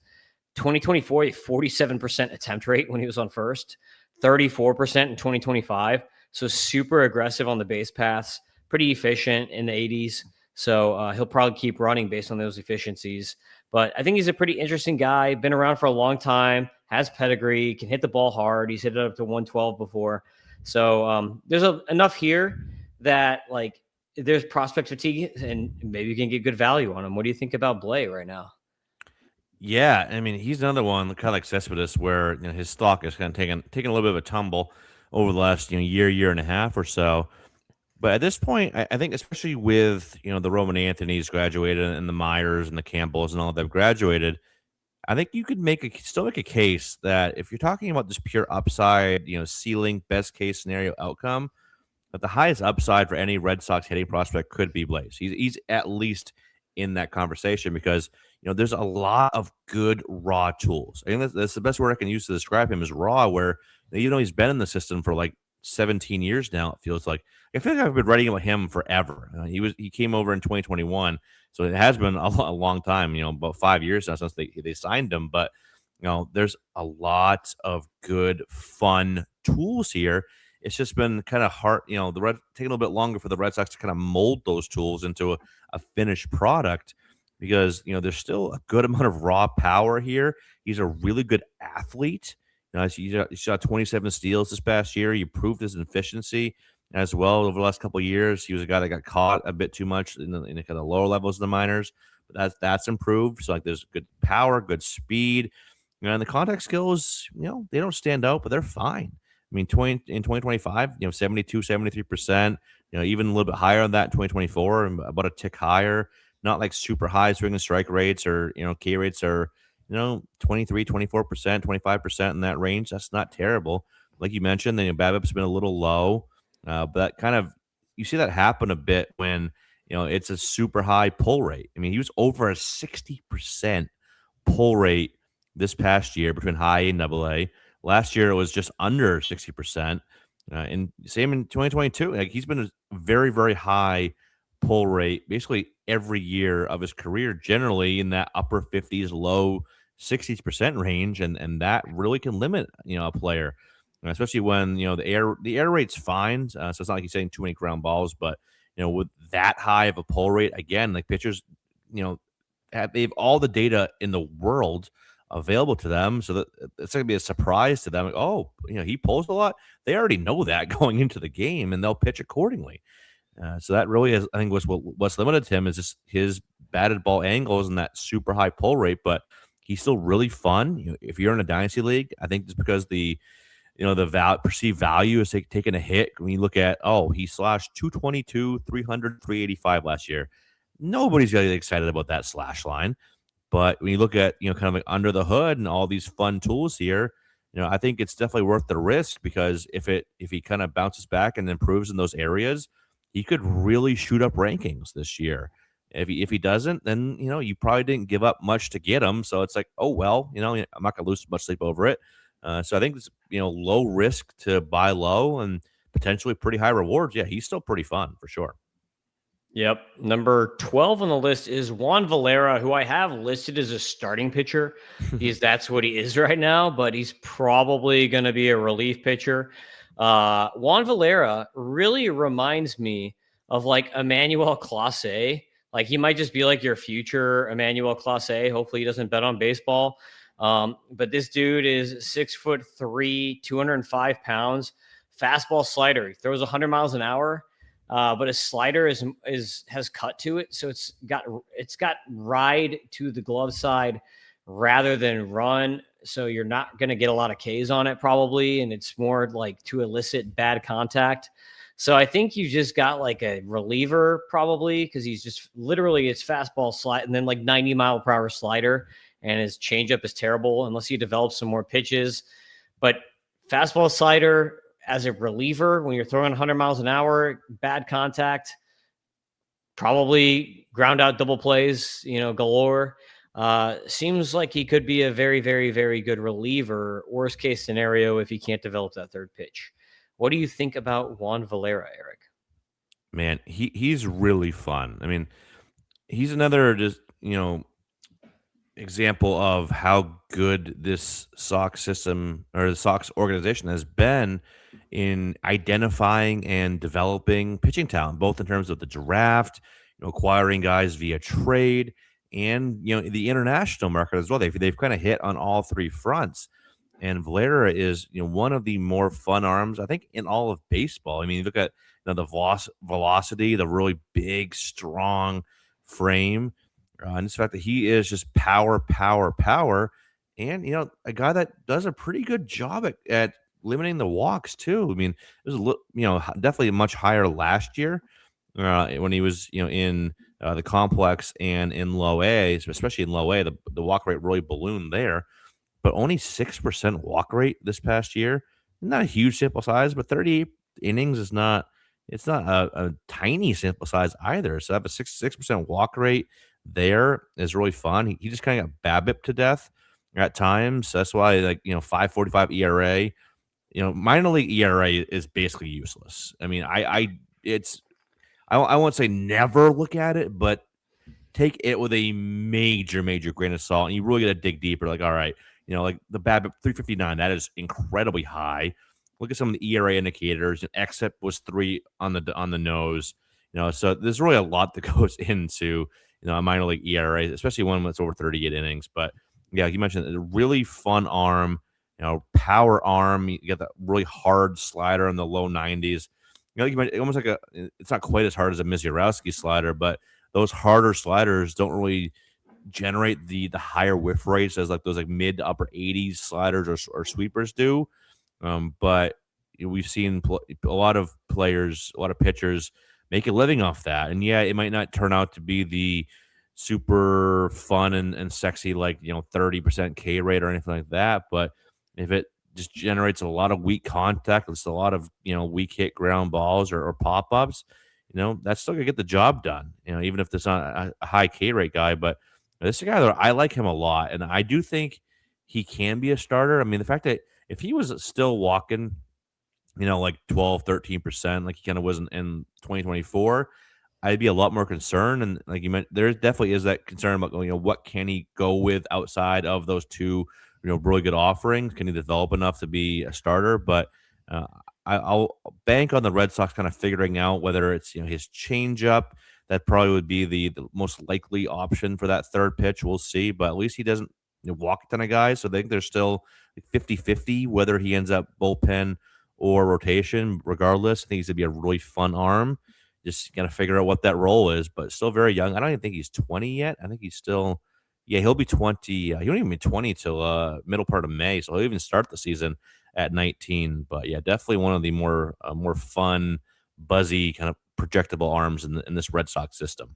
2024, 47% attempt rate when he was on first, 34% in 2025. So super aggressive on the base paths, pretty efficient in the 80s. So he'll probably keep running based on those efficiencies. But I think he's a pretty interesting guy, been around for a long time, has pedigree, can hit the ball hard. He's hit it up to 112 before. So there's enough here that like there's prospect fatigue, and maybe you can get good value on him. What do you think about Blay right now? Yeah, I mean, he's another one, kind of like Cespedes, where his stock is kind of taking a little bit of a tumble over the last year and a half or so. But at this point, I think especially with the Roman Anthony's graduated and the Myers and the Campbells and all that have graduated, I think you could still make a case that if you're talking about just pure upside, ceiling, best case scenario outcome, that the highest upside for any Red Sox hitting prospect could be Blaze. He's at least in that conversation because there's a lot of good raw tools. I think that's the best word I can use to describe him is raw. Where he's been in the system for like 17 years now. It feels like I feel like I've been writing about him forever. He came over in 2021, so it has been a long time. About 5 years now since they signed him. But there's a lot of good fun tools here. It's just been kind of hard, taking a little bit longer for the Red Sox to kind of mold those tools into a finished product because, there's still a good amount of raw power here. He's a really good athlete. He shot 27 steals this past year. He proved his efficiency as well over the last couple of years. He was a guy that got caught a bit too much in the kind of lower levels of the minors, but that's improved. So like there's good power, good speed, and the contact skills, they don't stand out, but they're fine. I mean, 2025, 72, 73%, even a little bit higher on that in 2024, and about a tick higher, not like super high swing and strike rates or, K rates are, 23, 24%, 25% in that range. That's not terrible. Like you mentioned, the BABIP's been a little low, but that kind of, you see that happen a bit when, it's a super high pull rate. I mean, he was over a 60% pull rate this past year between high and double A. Last year it was just under 60%. And same in 2022. Like he's been a very, very high pull rate basically every year of his career, generally in that upper 50s, low 60% range. And that really can limit, a player, especially when, the air rate's fine. So it's not like he's hitting too many ground balls, but, with that high of a pull rate, again, like pitchers, they have all the data in the world available to them, so that it's going to be a surprise to them. Like, oh, he pulls a lot. They already know that going into the game, and they'll pitch accordingly. So that really is, I think, what's limited him is just his batted ball angles and that super high pull rate. But he's still really fun. If you're in a dynasty league, I think just because the perceived value is taking a hit. When you look at, he slashed 222, 300, 385 last year. Nobody's really excited about that slash line. But when you look at, kind of like under the hood and all these fun tools here, I think it's definitely worth the risk because if he kind of bounces back and improves in those areas, he could really shoot up rankings this year. If he doesn't, then, you probably didn't give up much to get him. So it's like, oh, well, I'm not going to lose much sleep over it. So I think it's, low risk to buy low and potentially pretty high rewards. Yeah, he's still pretty fun for sure. Yep. Number 12 on the list is Juan Valera, who I have listed as a starting pitcher. That's what he is right now, but he's probably going to be a relief pitcher. Juan Valera really reminds me of like Emmanuel Clase. Like he might just be like your future Emmanuel Clase. Hopefully he doesn't bet on baseball. But this dude is 6'3", 205 pounds, fastball slider. He throws 100 miles an hour. But his slider has cut to it, so it's got ride to the glove side rather than run. So you're not going to get a lot of Ks on it probably, and it's more like to elicit bad contact. So I think you just got like a reliever probably because he's just literally it's fastball slide and then like 90-mile-per-hour slider, and his changeup is terrible unless he develops some more pitches. But fastball slider as a reliever, when you're throwing 100 miles an hour, bad contact, probably ground out double plays, galore. Seems like he could be a very, very, very good reliever. Worst case scenario, if he can't develop that third pitch. What do you think about Juan Valera, Eric? Man, he's really fun. I mean, he's another just, example of how good this Sox system or the Sox organization has been in identifying and developing pitching talent, both in terms of the draft, acquiring guys via trade, and the international market as well. They've kind of hit on all three fronts. And Valera is, one of the more fun arms, I think, in all of baseball. I mean, you look at the velocity, the really big, strong frame, and the fact that he is just power, power, power, and a guy that does a pretty good job at limiting the walks too. I mean, it was definitely much higher last year when he was in the complex and in low A, especially in low A, the walk rate really ballooned there, but only 6% walk rate this past year. Not a huge sample size, but 38 innings is not it's not a tiny sample size either. So to have a 6% walk rate there is really fun. He just kind of got BABIP to death at times. That's why 5.45 ERA. Minor league ERA is basically useless. I mean, I won't say never look at it, but take it with a major, major grain of salt. And you really got to dig deeper. Like, all right, like the BABIP 359, that is incredibly high. Look at some of the ERA indicators. Xip was 3 on the nose. So there's really a lot that goes into a minor league ERA, especially one that's over 38 innings. But yeah, like you mentioned, a really fun arm. Power arm. You got that really hard slider in the low 90s. Like you mentioned, almost like it's not quite as hard as a Mizurowski slider, but those harder sliders don't really generate the higher whiff rates as like those like mid to upper 80s sliders or sweepers do. But we've seen a lot of players, a lot of pitchers make a living off that. And yeah, it might not turn out to be the super fun and sexy, like, 30% K rate or anything like that. But if it just generates a lot of weak contact, it's a lot of, weak hit ground balls or pop ups, that's still gonna get the job done. Even if it's not a high K rate guy, but this is a guy that I like him a lot, and I do think he can be a starter. I mean, the fact that if he was still walking, like 12, 13%, like he kind of was in 2024, I'd be a lot more concerned. And like you mentioned, there definitely is that concern about, what can he go with outside of those two, really good offerings? Can he develop enough to be a starter? But uh, I'll bank on the Red Sox kind of figuring out whether it's his changeup. That probably would be the most likely option for that third pitch. We'll see, but at least he doesn't walk a ton of guys. So I think there's still 50-50 whether he ends up bullpen or rotation. Regardless, I think he's gonna be a really fun arm. Just gotta figure out what that role is, but still very young. I don't even think he's 20 yet. I think he's still, yeah, he'll be 20. He won't even be 20 till middle part of May, so he'll even start the season at 19. But yeah, definitely one of the more fun, buzzy kind of projectable arms in this Red Sox system.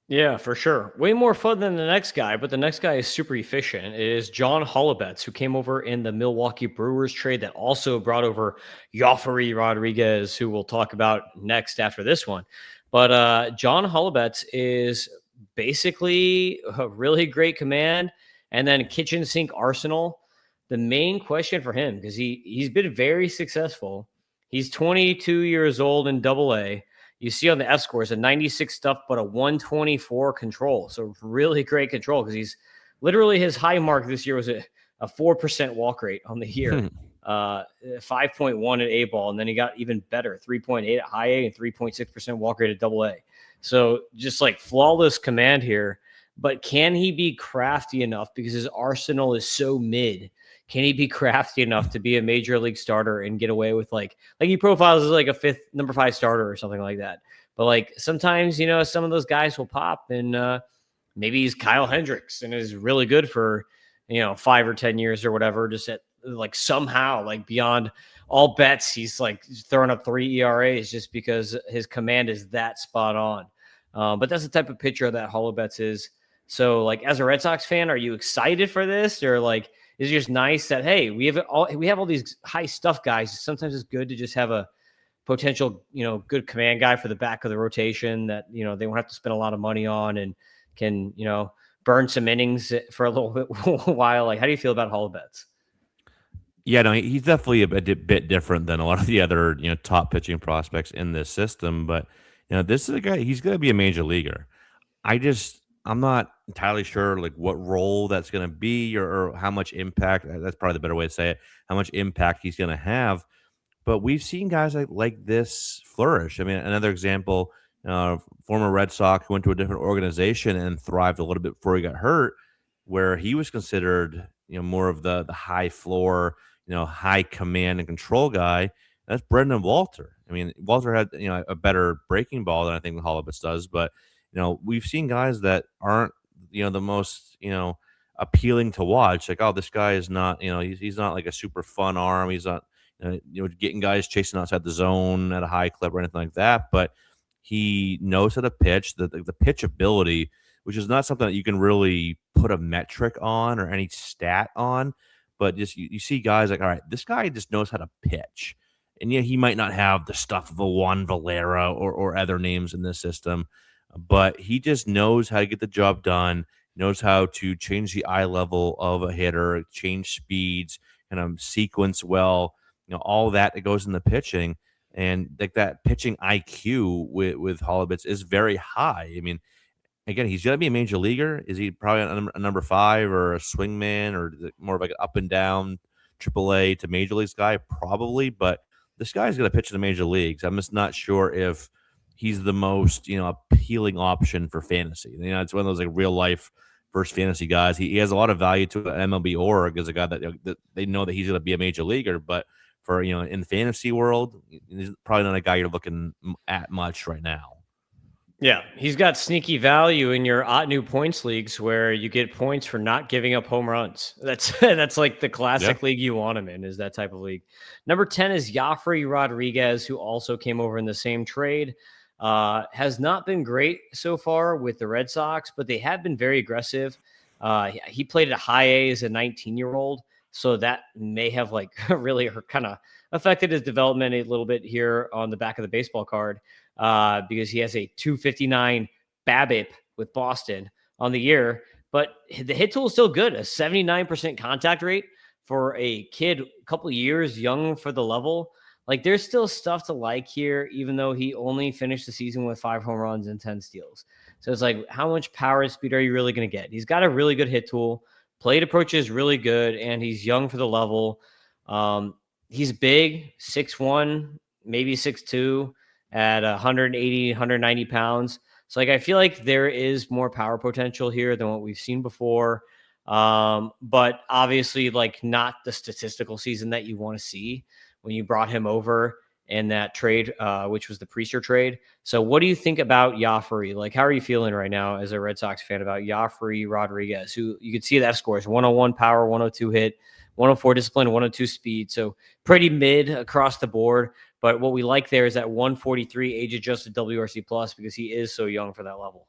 Yeah, for sure. Way more fun than the next guy, but the next guy is super efficient. It is John Hollabetz, who came over in the Milwaukee Brewers trade that also brought over Joffrey Rodriguez, who we'll talk about next after this one. But John Hollabetz is basically a really great command and then kitchen sink arsenal. The main question for him, because he's been very successful. He's 22 years old in Double A. You see on the F scores a 96 stuff, but a 124 control. So really great control, because he's literally, his high mark this year was a 4% walk rate on the year, 5.1 at A ball. And then he got even better, 3.8 at high A and 3.6% walk rate at Double A. So just like flawless command here. But can he be crafty enough, because his arsenal is so mid? Can he be crafty enough to be a major league starter and get away with like he profiles as like a number 5 starter or something like that? But like sometimes, some of those guys will pop, and maybe he's Kyle Hendricks and is really good for, 5 or 10 years or whatever, just at like somehow, like beyond all bets, he's like throwing up 3 ERAs just because his command is that spot on. But that's the type of pitcher that Hollabetz is. So like, as a Red Sox fan, are you excited for this, or like, is it just nice that, hey, we have all these high stuff guys? Sometimes it's good to just have a potential, good command guy for the back of the rotation that, they won't have to spend a lot of money on and can, burn some innings for a little bit while. Like, how do you feel about Hollabetz? Yeah, no, he's definitely a bit different than a lot of the other, top pitching prospects in this system. But, this is a guy, he's going to be a major leaguer. I'm not entirely sure like what role that's going to be or how much impact. That's probably the better way to say it. How much impact he's going to have. But we've seen guys like this flourish. I mean, another example, former Red Sox who went to a different organization and thrived a little bit before he got hurt, where he was considered more of the high floor, high command and control guy. That's Brendan Walter. I mean, Walter had a better breaking ball than I think Holubus does, but we've seen guys that aren't the most appealing to watch. Like, oh, this guy is not he's not like a super fun arm. He's not getting guys chasing outside the zone at a high clip or anything like that. But he knows how to pitch. The pitch ability, which is not something that you can really put a metric on or any stat on, but just you see guys like, all right, this guy just knows how to pitch. And yeah, he might not have the stuff of a Juan Valera or other names in this system, but he just knows how to get the job done, knows how to change the eye level of a hitter, change speeds, kind of sequence well, all that goes in the pitching. And like that pitching IQ with Holubitz is very high. I mean, again, he's going to be a major leaguer. Is he probably a number 5 or a swingman, or is it more of like an up and down AAA to major leagues guy? Probably, but this guy's going to pitch in the major leagues. I'm just not sure if he's the most appealing option for fantasy. It's one of those like real life versus fantasy guys. He has a lot of value to an MLB org as a guy that they know that he's going to be a major leaguer, but for in the fantasy world, he's probably not a guy you're looking at much right now. Yeah, he's got sneaky value in your new points leagues where you get points for not giving up home runs. That's that's like the classic league you want him in, is that type of league. Number 10 is Yafri Rodriguez, who also came over in the same trade. Has not been great so far with the Red Sox, but they have been very aggressive. He played at high A as a 19-year-old, so that may have like really kind of affected his development a little bit here on the back of the baseball card. Because he has a 259 BABIP with Boston on the year, but the hit tool is still good. A 79% contact rate for a kid, a couple of years young for the level. Like, there's still stuff to like here, even though he only finished the season with 5 home runs and 10 steals. So it's like, how much power and speed are you really going to get? He's got a really good hit tool. Plate approach is really good, and he's young for the level. He's big, 6'1", maybe 6'2", at 180, 190 pounds. So like, I feel like there is more power potential here than what we've seen before. But obviously, like, not the statistical season that you want to see when you brought him over in that trade, which was the Priester trade. So what do you think about Yafri? Like, how are you feeling right now as a Red Sox fan about Yafri Rodriguez, who you could see that scores 101 power, 102 hit, 104 discipline, 102 speed. So pretty mid across the board. But what we like there is that 143 age-adjusted WRC plus, because he is so young for that level.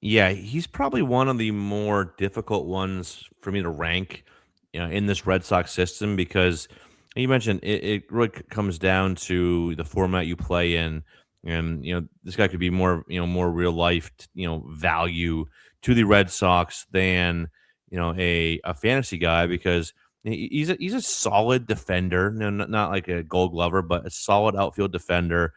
Yeah, he's probably one of the more difficult ones for me to rank, in this Red Sox system, because you mentioned it really comes down to the format you play in, and this guy could be more more real life value to the Red Sox than a fantasy guy, because he's a solid defender, not like a Gold Glover, but a solid outfield defender.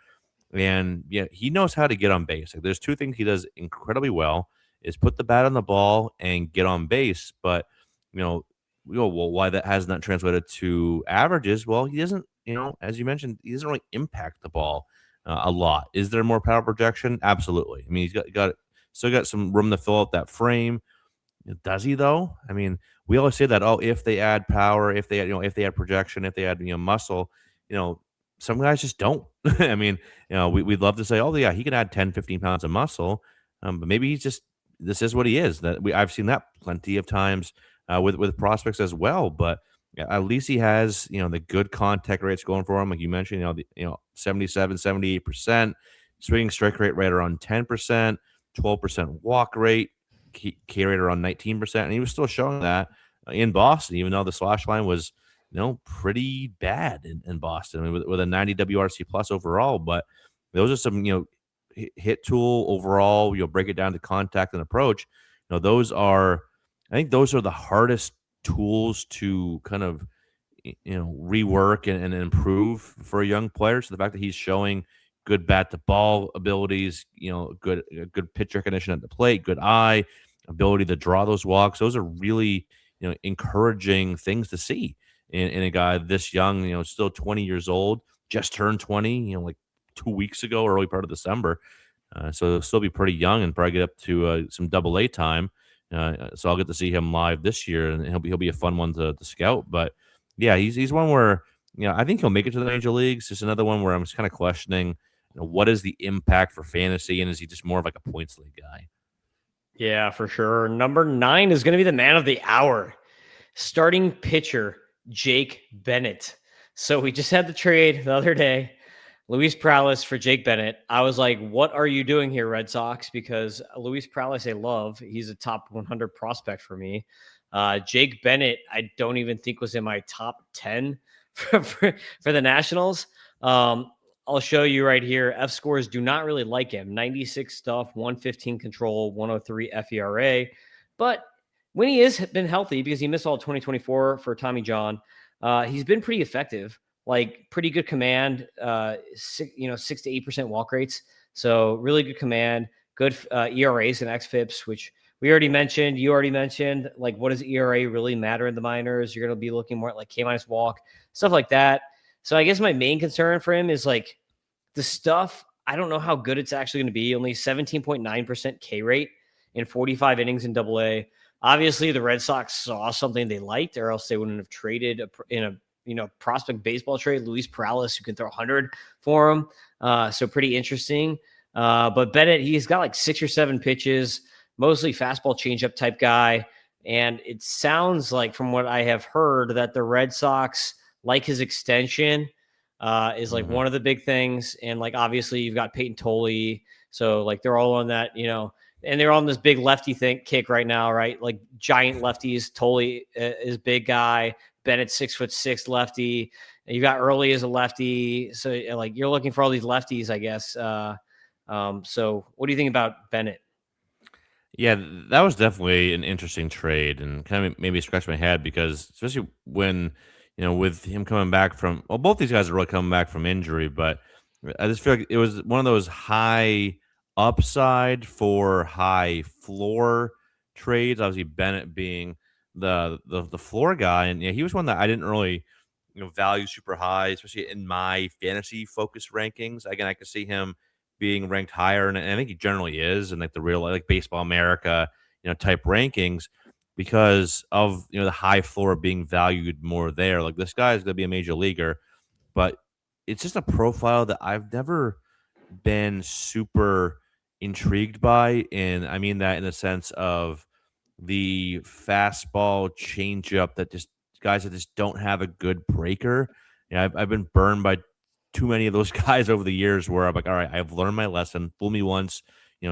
And yeah, he knows how to get on base. Like, there's 2 things he does incredibly well: is put the bat on the ball and get on base. But we go, well, why that has not translated to averages? Well, he doesn't, as you mentioned, he doesn't really impact the ball a lot. Is there more power projection? Absolutely. I mean, he's got still got some room to fill out that frame. Does he though? I mean, we always say that, oh, if they add power, if they add, if they add projection, if they add muscle, some guys just don't. I mean, we'd love to say, oh yeah, he can add 10, 15 pounds of muscle, but maybe he's just, this is what he is. I've seen that plenty of times with prospects as well. But at least he has the good contact rates going for him, like you mentioned. 77, 78% swinging strike rate right around 10%, 12% walk rate. K rate around 19%, and he was still showing that in Boston, even though the slash line was, pretty bad in Boston. I mean, with a 90 WRC plus overall. But those are some, hit tool overall. You'll break it down to contact and approach. I think those are the hardest tools to kind of, rework and improve for a young player. So the fact that he's showing good bat to ball abilities, good pitch recognition at the plate, good eye, ability to draw those walks. Those are really, encouraging things to see in a guy this young, still 20 years old, just turned 20, like 2 weeks ago, early part of December. So he'll still be pretty young and probably get up to some AA time. So I'll get to see him live this year, and he'll be a fun one to scout. But yeah, he's one where I think he'll make it to the major leagues. Just another one where I'm just kind of questioning, what is the impact for fantasy, and is he just more of like a points league guy? Yeah, for sure. Number 9 is going to be the man of the hour, starting pitcher Jake Bennett. So we just had the trade the other day, Luis Prowlis for Jake Bennett. I was like, what are you doing here, Red Sox? Because Luis Prowlis, I love. He's a top 100 prospect for me. Jake Bennett, I don't even think was in my top 10 for the Nationals. I'll show you right here. F scores do not really like him. 96 stuff, 115 control, 103 FERA. But when he has been healthy, because he missed all 2024 for Tommy John, he's been pretty effective, like pretty good command, 6 to 8% walk rates. So really good command, good ERAs and XFIPs, which we already mentioned. You already mentioned, like, what does ERA really matter in the minors? You're going to be looking more at like K- walk, stuff like that. So I guess my main concern for him is like the stuff. I don't know how good it's actually going to be. Only 17.9% K rate in 45 innings in AA. Obviously, the Red Sox saw something they liked, or else they wouldn't have traded in a prospect baseball trade Luis Perales, who can throw 100 for him. So pretty interesting. But Bennett, he's got like 6 or 7 pitches, mostly fastball changeup type guy. And it sounds like, from what I have heard, that the Red Sox like his extension is like one of the big things. And like, obviously you've got Peyton Tolley. So like they're all on that, and they're on this big lefty kick right now, right? Like giant lefties. Tolley is big guy. Bennett 6'6" lefty. And you got Early as a lefty. So like you're looking for all these lefties, I guess. So what do you think about Bennett? Yeah, that was definitely an interesting trade, and kind of made me scratch my head because, especially when, with him coming back from, well, both these guys are really coming back from injury, but I just feel like it was one of those high upside for high floor trades. Obviously, Bennett being the floor guy, and yeah, he was one that I didn't really value super high, especially in my fantasy focus rankings. Again, I could see him being ranked higher, and I think he generally is, in like the real like Baseball America, type rankings, because of the high floor being valued more there. Like, this guy is going to be a major leaguer, but it's just a profile that I've never been super intrigued by, and I mean that in the sense of the fastball changeup that just guys that just don't have a good breaker. I've been burned by too many of those guys over the years where I'm like, all right, I've learned my lesson. Fool me once,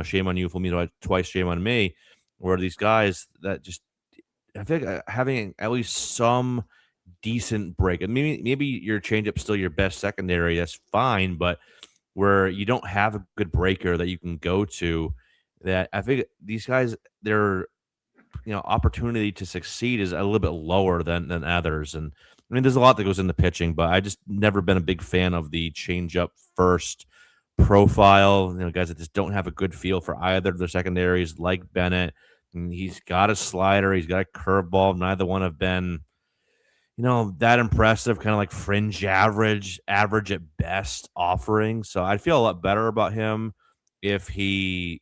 shame on you. Fool me twice, shame on me. Where these guys that just, I feel like having at least some decent break, and maybe your changeup still your best secondary, that's fine, but where you don't have a good breaker that you can go to, that I think these guys, they're opportunity to succeed is a little bit lower than others. And I mean, there's a lot that goes into pitching, but I just never been a big fan of the changeup first profile. Guys that just don't have a good feel for either of their secondaries, like Bennett. And he's got a slider, he's got a curveball. Neither one have been, that impressive, kind of like fringe average at best offering. So I'd feel a lot better about him if he,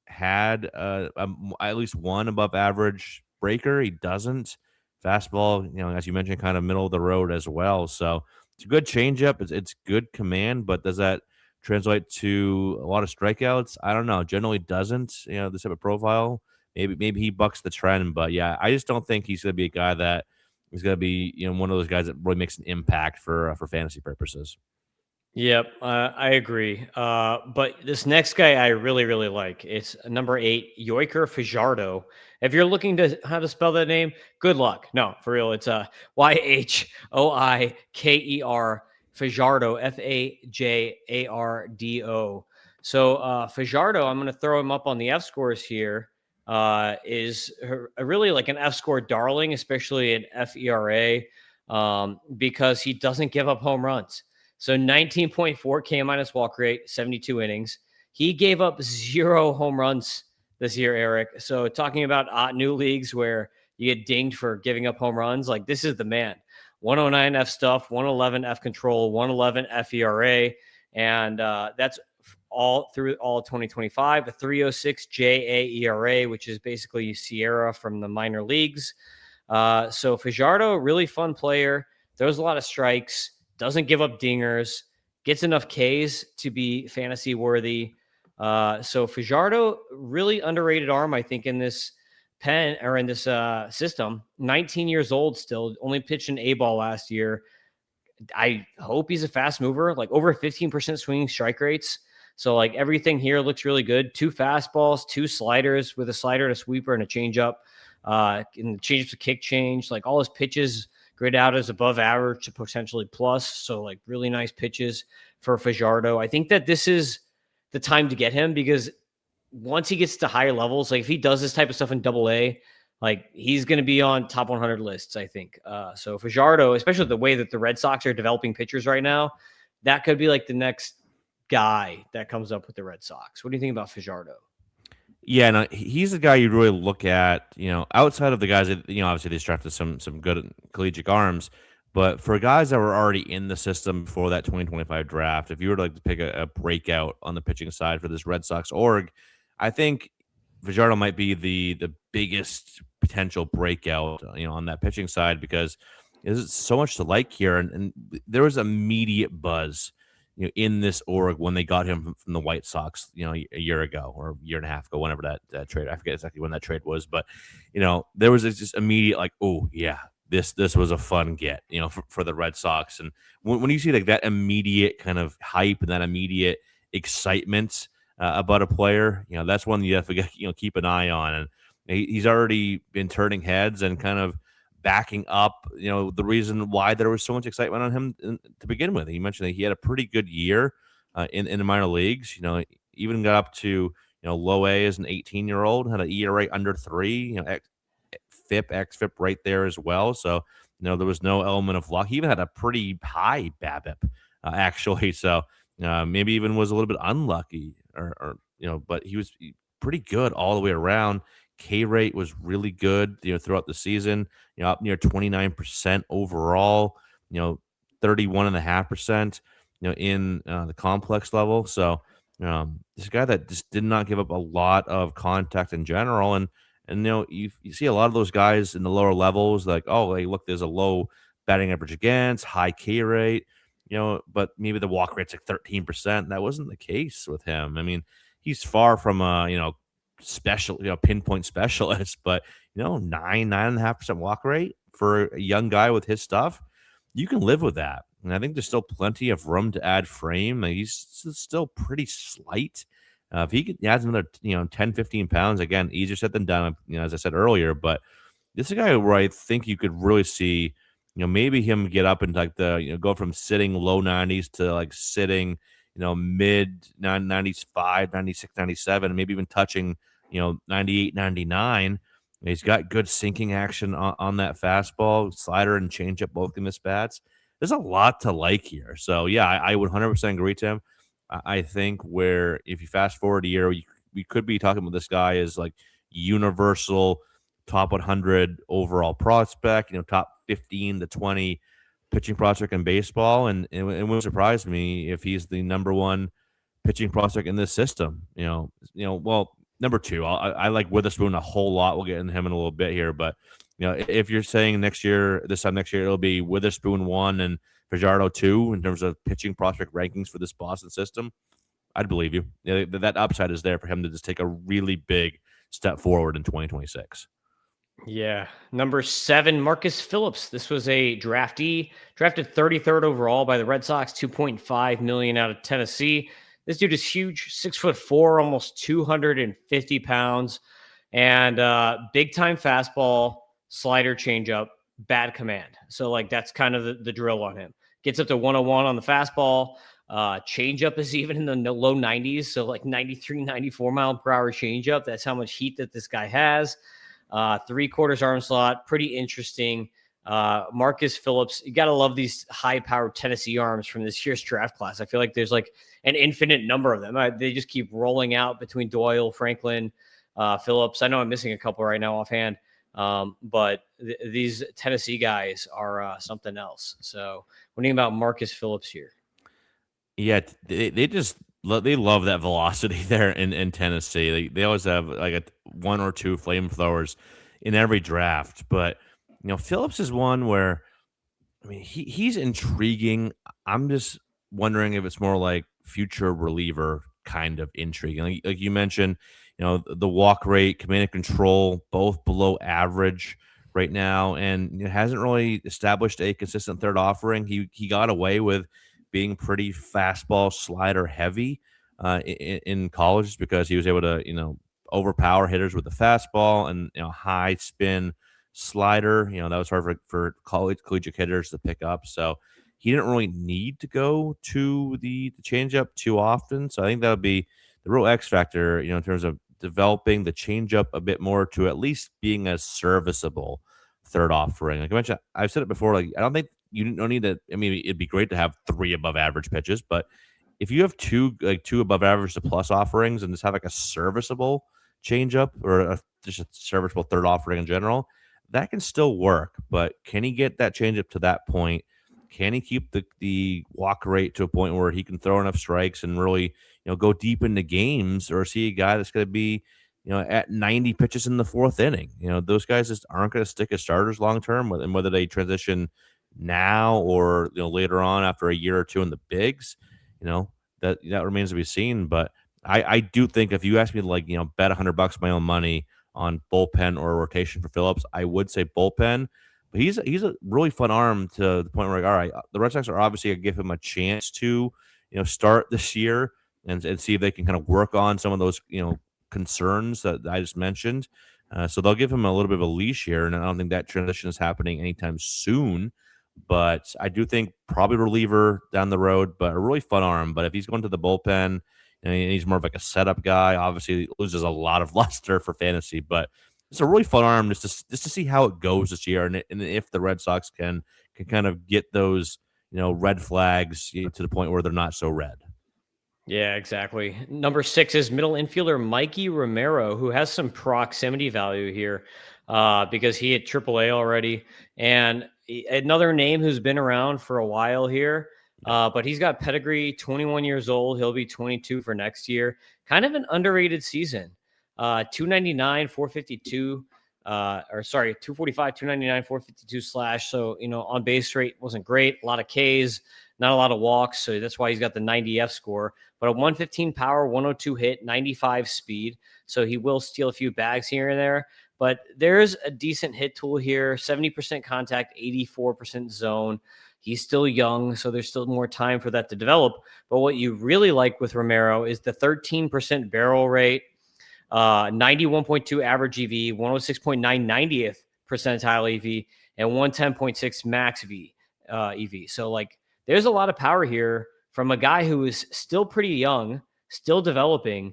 had at least one above average breaker. He doesn't. Fastball, as you mentioned, kind of middle of the road as well. So it's a good changeup. It's good command, but does that translate to a lot of strikeouts? I don't know. Generally doesn't. This type of profile. Maybe he bucks the trend, but yeah, I just don't think he's going to be a guy that is going to be one of those guys that really makes an impact for fantasy purposes. Yep, I agree. But this next guy I really, really like. It's number 8, Yoiker Fajardo. If you're looking to how to spell that name, good luck. No, for real, it's Yhoiker Fajardo, Fajardo. So Fajardo, I'm going to throw him up on the F scores here. Is really like an F score darling, especially an FERA, because he doesn't give up home runs. So 19.4 K minus walk rate, 72 innings. He gave up 0 home runs this year, Eric. So talking about new leagues where you get dinged for giving up home runs, like, this is the man. 109 F stuff, 111 F control, 111 FERA. And that's all through all 2025, a 3.06 JAERA, which is basically Sierra from the minor leagues. So Fajardo, really fun player, throws a lot of strikes, doesn't give up dingers, gets enough Ks to be fantasy worthy. So Fajardo, really underrated arm, I think, in this pen or in this system. 19 years old still, only pitched an A ball last year. I hope he's a fast mover, like over 15% swinging strike rates. So like everything here looks really good. 2 fastballs, 2 sliders with a slider, and a sweeper, and a changeup. And change to kick change. Like all his pitches grid out as above average to potentially plus. So like really nice pitches for Fajardo. I think that this is the time to get him because once he gets to higher levels, like if he does this type of stuff in Double A, like he's going to be on top 100 lists, I think. So Fajardo, especially the way that the Red Sox are developing pitchers right now, that could be like the next guy that comes up with the Red Sox. What do you think about Fajardo? Yeah, no, he's the guy you really look at, outside of the guys that, obviously they drafted some good collegiate arms, but for guys that were already in the system before that 2025 draft, if you were to like to pick a breakout on the pitching side for this Red Sox org, I think Fajardo might be the biggest potential breakout, on that pitching side because there's so much to like here, and there was immediate buzz, in this org when they got him from the White Sox, a year ago or a year and a half ago, whenever that trade, I forget exactly when that trade was, but there was this just immediate like, oh yeah, this was a fun get, for the Red Sox, and when you see like that immediate kind of hype and that immediate excitement about a player, that's one you have to keep an eye on, and he's already been turning heads and kind of backing up, the reason why there was so much excitement on him to begin with. He mentioned that he had a pretty good year in the minor leagues. Even got up to low A as an 18-year-old, had an ERA under 3. XFIP right there as well. So there was no element of luck. He even had a pretty high BABIP actually. So maybe even was a little bit unlucky, or but he was pretty good all the way around. K rate was really good, throughout the season, up near 29% overall, 31.5%, in the complex level. So, this guy that just did not give up a lot of contact in general. And you see a lot of those guys in the lower levels, like, oh, hey, look, there's a low batting average against, high K rate, but maybe the walk rate's like 13%. That wasn't the case with him. I mean, he's far from special, pinpoint specialist, but 9.5% walk rate for a young guy with his stuff, you can live with that. And I think there's still plenty of room to add frame. Like, he's still pretty slight. If he could add another 10, 15 pounds, again, easier said than done, as I said earlier, but this is a guy where I think you could really see maybe him get up and like go from sitting low 90s to like sitting mid 95, 96, 97, maybe even touching 98, 99. He's got good sinking action on that fastball, slider and changeup both can miss bats. There's a lot to like here. So yeah, I would 100% agree, Tim. I think where if you fast forward a year, we could be talking about this guy as like universal top 100 overall prospect, top 15 to 20 pitching prospect in baseball, and it wouldn't surprise me if he's the number 1 pitching prospect in this system. Well, number 2, I like Witherspoon a whole lot. We'll get into him in a little bit here, but if you're saying this time next year, it'll be Witherspoon 1 and Fajardo 2 in terms of pitching prospect rankings for this Boston system, I'd believe you. That upside is there for him to just take a really big step forward in 2026. Yeah. Number 7, Marcus Phillips. This was a draftee, drafted 33rd overall by the Red Sox, 2.5 million out of Tennessee. This dude is huge, 6'4", almost 250 pounds, and big time fastball, slider, changeup, bad command. So like that's kind of the drill on him. Gets up to 101 on the fastball. Changeup is even in the low 90s, so like 93, 94 mile per hour changeup. That's how much heat that this guy has. 3/4 arm slot, pretty interesting. Marcus Phillips, you got to love these high-powered Tennessee arms from this year's draft class. I feel like there's like an infinite number of them. They just keep rolling out between Doyle, Franklin, Phillips. I know I'm missing a couple right now offhand, but these Tennessee guys are something else. So what do you think about Marcus Phillips here? Yeah, they just they love that velocity there in Tennessee. They always have like one or two flamethrowers in every draft. But Phillips is one where I mean he's intriguing. I'm just wondering if it's more like future reliever kind of intriguing. Like you mentioned, the walk rate, command and control, both below average right now, and hasn't really established a consistent third offering. He got away with being pretty fastball slider heavy in college because he was able to overpower hitters with the fastball and high spin slider. That was hard for collegiate hitters to pick up. So he didn't really need to go to the changeup too often. So I think that would be the real X factor, in terms of developing the changeup a bit more to at least being a serviceable third offering. Like I mentioned, I've said it before. Like I don't think you don't need to. I mean, it'd be great to have three above average pitches, but if you have two above average to plus offerings and just have like a serviceable changeup or just a serviceable third offering in general, that can still work. But can he get that changeup to that point? Can he keep the walk rate to a point where he can throw enough strikes and really go deep into games, or see a guy that's going to be at 90 pitches in the fourth inning? Those guys just aren't going to stick as starters long term, and whether they transition now or later on after a year or two in the bigs, you know that remains to be seen. But I do think if you ask me to, like, bet $100 my own money on bullpen or rotation for Phillips, I would say bullpen. But he's a really fun arm to the point where, like, all right, the Red Sox are obviously going to give him a chance to start this year and see if they can kind of work on some of those concerns that I just mentioned. So they'll give him a little bit of a leash here, and I don't think that transition is happening anytime soon. But I do think probably reliever down the road, but a really fun arm. But if he's going to the bullpen and he's more of like a setup guy, obviously he loses a lot of luster for fantasy. But it's a really fun arm just to see how it goes this year, and if the Red Sox can kind of get those red flags to the point where they're not so red. Yeah, exactly. Number 6 is middle infielder Mikey Romero, who has some proximity value here because he hit AAA already. And another name who's been around for a while here, but he's got pedigree, 21 years old. He'll be 22 for next year. Kind of an underrated season. 299, 452. Or sorry, 245, 299, 452 slash. So, on base rate wasn't great. A lot of Ks, not a lot of walks. So that's why he's got the 90 F score. But a 115 power, 102 hit, 95 speed. So he will steal a few bags here and there. But there's a decent hit tool here, 70% contact, 84% zone. He's still young, so there's still more time for that to develop. But what you really like with Romero is the 13% barrel rate, 91.2 average EV, 106.9 90th percentile EV, and 110.6 max EV. So, like, there's a lot of power here from a guy who is still pretty young, still developing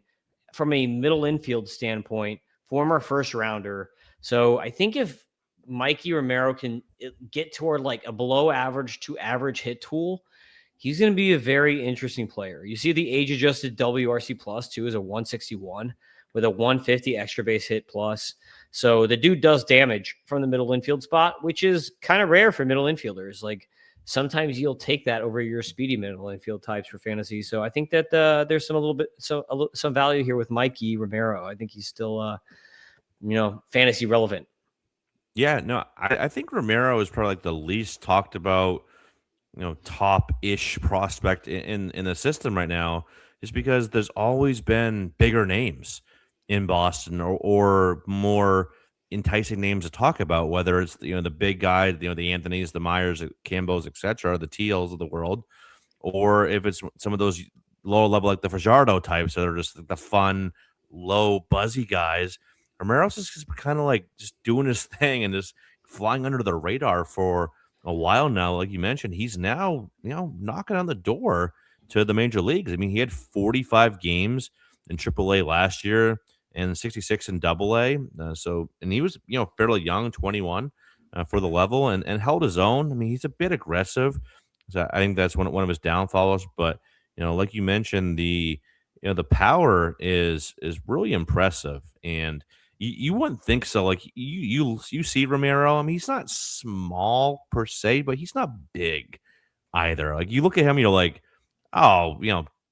from a middle infield standpoint, former first rounder. So I think if Mikey Romero can get toward like a below average to average hit tool, he's going to be a very interesting player. You see the age adjusted WRC plus too is a 161 with a 150 extra base hit plus. So the dude does damage from the middle infield spot, which is kind of rare for middle infielders. Like, sometimes you'll take that over your speedy middle infield types for fantasy. So I think that there's some value here with Mikey Romero. I think he's still fantasy relevant. Yeah, no, I think Romero is probably like the least talked about, top-ish prospect in the system right now, just because there's always been bigger names in Boston or more enticing names to talk about, whether it's the big guy, the Anthonys, the Myers, Campbells, etc., the Teals of the world, or if it's some of those lower level like the Fajardo types that are just the fun, low, buzzy guys. Romero's just kind of like just doing his thing and just flying under the radar for a while now. Like you mentioned, he's now knocking on the door to the major leagues. I mean, he had 45 games in AAA last year and 66 in AA. And he was fairly young, 21 for the level, and held his own. I mean, he's a bit aggressive. So I think that's one of his downfalls. But like you mentioned, the power is really impressive, and you wouldn't think so. Like you see Romero. I mean, he's not small per se, but he's not big either. Like you look at him, you're like, oh,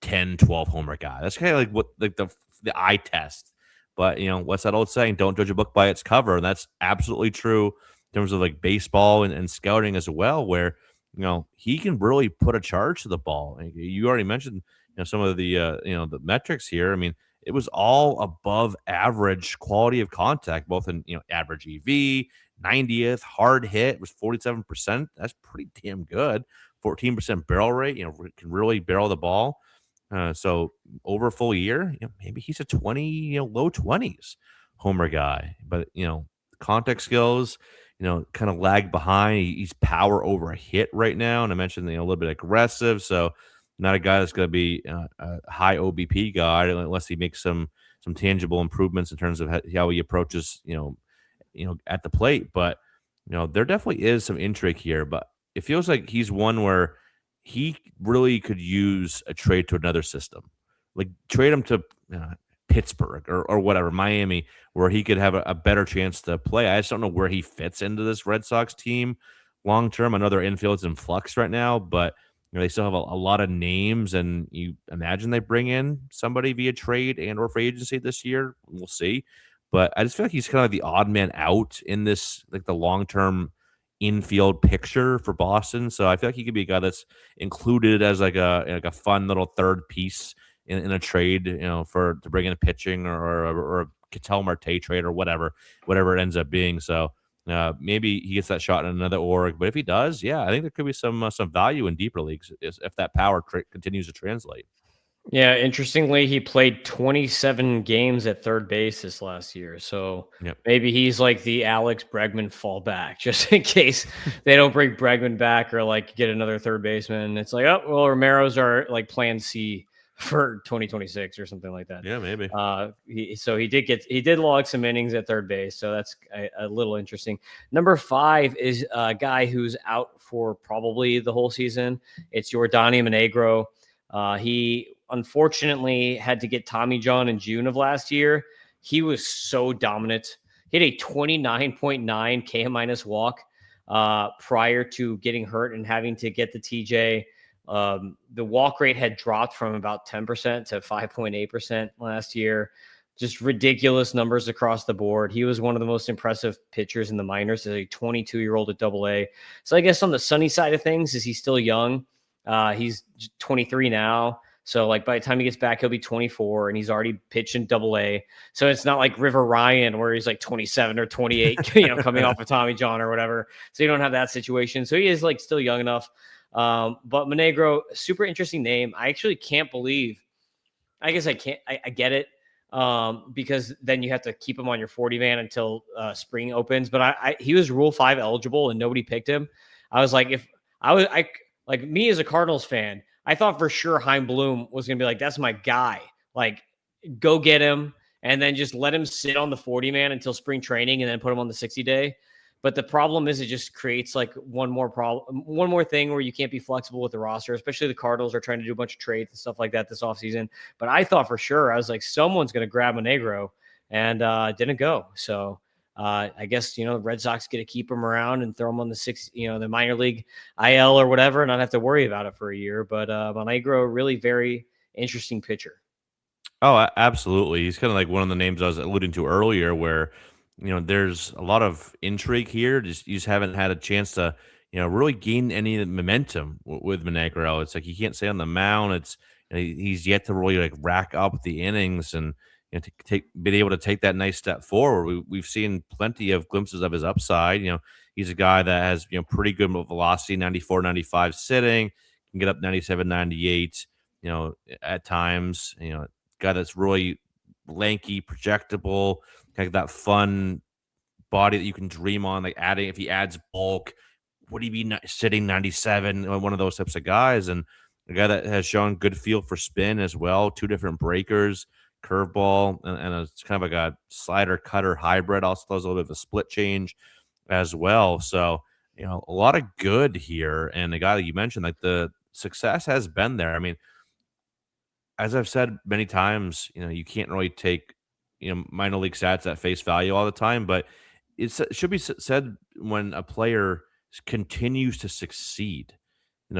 10, 12 homer guy. That's kind of like what like the eye test. But what's that old saying? Don't judge a book by its cover. And that's absolutely true in terms of like baseball and scouting as well, where he can really put a charge to the ball. And you already mentioned some of the metrics here. I mean, it was all above average quality of contact, both in average EV, 90th, hard hit was 47%. That's pretty damn good. 14% barrel rate, can really barrel the ball. So over a full year, maybe he's a 20, low 20s homer guy. But contact skills, kind of lag behind. He's power over a hit right now, and I mentioned a little bit aggressive. So not a guy that's going to be a high OBP guy unless he makes some tangible improvements in terms of how he approaches at the plate. But there definitely is some intrigue here. But it feels like he's one where he really could use a trade to another system, like trade him to Pittsburgh or whatever, Miami, where he could have a better chance to play. I just don't know where he fits into this Red Sox team long term. I know their infield's in flux right now, but they still have a lot of names, and you imagine they bring in somebody via trade and or free agency this year. We'll see. But I just feel like he's kind of the odd man out in this, like the long term infield picture for Boston. So I feel like he could be a guy that's included as like a fun little third piece in a trade, for to bring in a pitching or a Ketel Marte trade or whatever it ends up being. So maybe he gets that shot in another org. But if he does, yeah, I think there could be some value in deeper leagues if that power continues to translate. Yeah, interestingly, he played 27 games at third base this last year. So Yep. maybe he's like the Alex Bregman fallback, just in case they don't bring Bregman back or like get another third baseman. It's like, oh, well, Romero's our like plan C for 2026 or something like that. Yeah, maybe. He did log some innings at third base. So that's a little interesting. Number 5 is a guy who's out for probably the whole season. It's Yordany Monegro. He unfortunately had to get Tommy John in June of last year. He was so dominant. He had a 29.9 K minus walk prior to getting hurt and having to get the TJ. The walk rate had dropped from about 10% to 5.8% last year. Just ridiculous numbers across the board. He was one of the most impressive pitchers in the minors as a 22-year-old at Double-A. So I guess on the sunny side of things is he's still young. He's 23 now. So like by the time he gets back, he'll be 24 and he's already pitched in Double-A. So it's not like River Ryan where he's like 27 or 28, coming off of Tommy John or whatever. So you don't have that situation. So he is like still young enough. But Monegro, super interesting name. I actually can't believe, I guess I can't, I get it. Because then you have to keep him on your 40 man until spring opens. But he was Rule 5 eligible and nobody picked him. I was like, if I like me as a Cardinals fan, I thought for sure Heim Bloom was going to be like, that's my guy. Like, go get him and then just let him sit on the 40 man until spring training and then put him on the 60 day. But the problem is it just creates like one more thing where you can't be flexible with the roster, especially the Cardinals are trying to do a bunch of trades and stuff like that this offseason. But I thought for sure, I was like, someone's going to grab Monegro and didn't go. So I guess, the Red Sox get to keep him around and throw him on the minor league IL or whatever, and not have to worry about it for a year. But Monegro, really very interesting pitcher. Oh, absolutely. He's kind of like one of the names I was alluding to earlier, where there's a lot of intrigue here. You just haven't had a chance to really gain any momentum with Monegro. It's like he can't stay on the mound. It's he's yet to really like rack up the innings and been able to take that nice step forward. We've seen plenty of glimpses of his upside. He's a guy that has pretty good velocity, 94, 95 sitting, can get up 97, 98. At times. Guy that's really lanky, projectable, kind of that fun body that you can dream on. Like if he adds bulk, would he be sitting 97? One of those types of guys, and a guy that has shown good feel for spin as well. 2 different breakers, curveball, and it's kind of like a slider cutter hybrid. Also throws a little bit of a split change as well. So a lot of good here. And the guy that you mentioned, like the success has been there. I mean, as I've said many times, you can't really take, minor league stats at face value all the time, but it should be said when a player continues to succeed.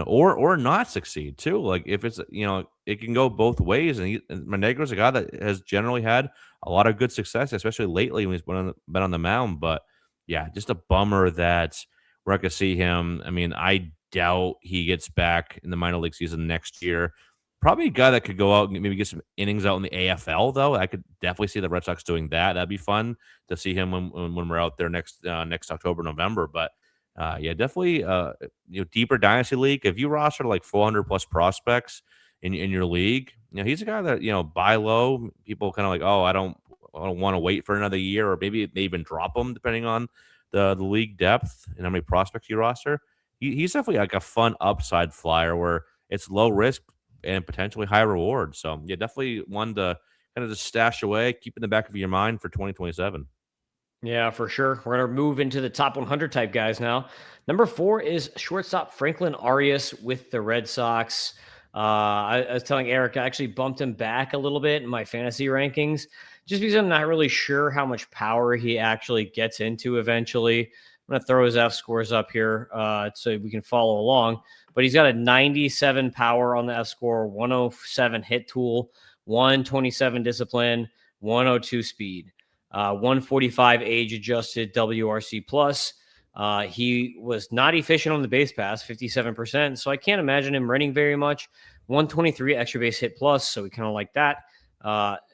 or not succeed too. Like if it's it can go both ways. And Montegro's a guy that has generally had a lot of good success, especially lately when he's been on the mound. But yeah, just a bummer that we're not gonna see him. I mean, I doubt he gets back in the minor league season next year. Probably a guy that could go out and maybe get some innings out in the AFL though. I could definitely see the Red Sox doing that. That'd be fun to see him when we're out there next October, November. But yeah, definitely deeper dynasty league. If you roster like 400 plus prospects in your league, he's a guy that buy low. People kind of like, oh, I don't want to wait for another year, or maybe they even drop him depending on the league depth and how many prospects you roster. He's definitely like a fun upside flyer where it's low risk and potentially high reward. So yeah, definitely one to kind of just stash away, keep in the back of your mind for 2027. Yeah, for sure. We're going to move into the top 100 type guys now. Number 4 is shortstop Franklin Arias with the Red Sox. I was telling Eric, I actually bumped him back a little bit in my fantasy rankings just because I'm not really sure how much power he actually gets into eventually. I'm going to throw his F scores up here so we can follow along. But he's got a 97 power on the F score, 107 hit tool, 127 discipline, 102 speed. 145 age adjusted WRC plus. He was not efficient on the base pass, 57%. So I can't imagine him running very much. 123 extra base hit plus. So we kind of like that.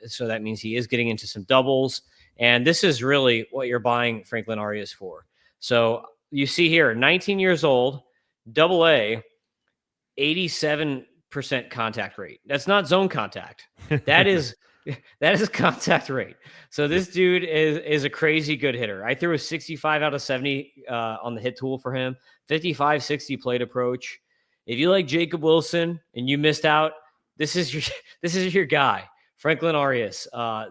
So that means he is getting into some doubles. And this is really what you're buying Franklin Arias for. So you see here, 19 years old, double A, 87% contact rate. That's not zone contact. That is contact rate. So this dude is a crazy good hitter. I threw a 65 out of 70 on the hit tool for him, 55-60 plate approach. If you like Jacob Wilson and you missed out, this is your guy, Franklin Arias.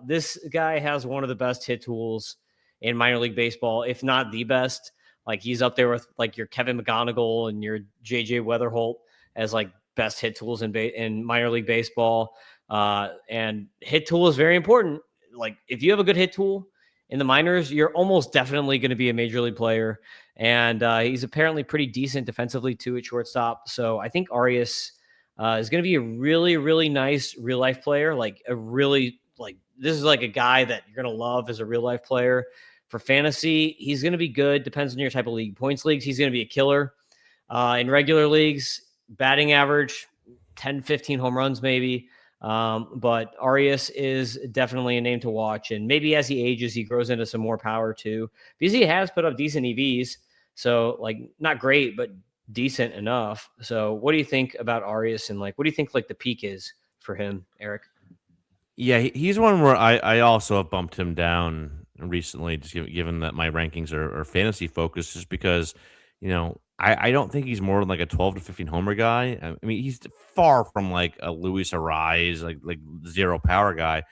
This guy has one of the best hit tools in minor league baseball, if not the best. Like he's up there with like your Kevin McGonigal and your JJ Weatherholt as like best hit tools in minor league baseball. And hit tool is very important. Like if you have a good hit tool in the minors, you're almost definitely going to be a major league player. And he's apparently pretty decent defensively too at shortstop. So I think Arias is going to be a really, really nice real life player. Like this is like a guy that you're going to love as a real life player. For fantasy, he's going to be good. Depends on your type of league. Points leagues, he's going to be a killer. In regular leagues, batting average, 10, 15 home runs maybe. But Arias is definitely a name to watch. And maybe as he ages, he grows into some more power too. Because he has put up decent EVs. So like not great, but decent enough. So what do you think about Arias? And like, what do you think like the peak is for him, Eric? Yeah, he's one where I also have bumped him down recently, just given that my rankings are fantasy focused, just because, I don't think he's more than like a 12 to 15 homer guy. I mean, he's far from like a Luis Arise, like zero power guy.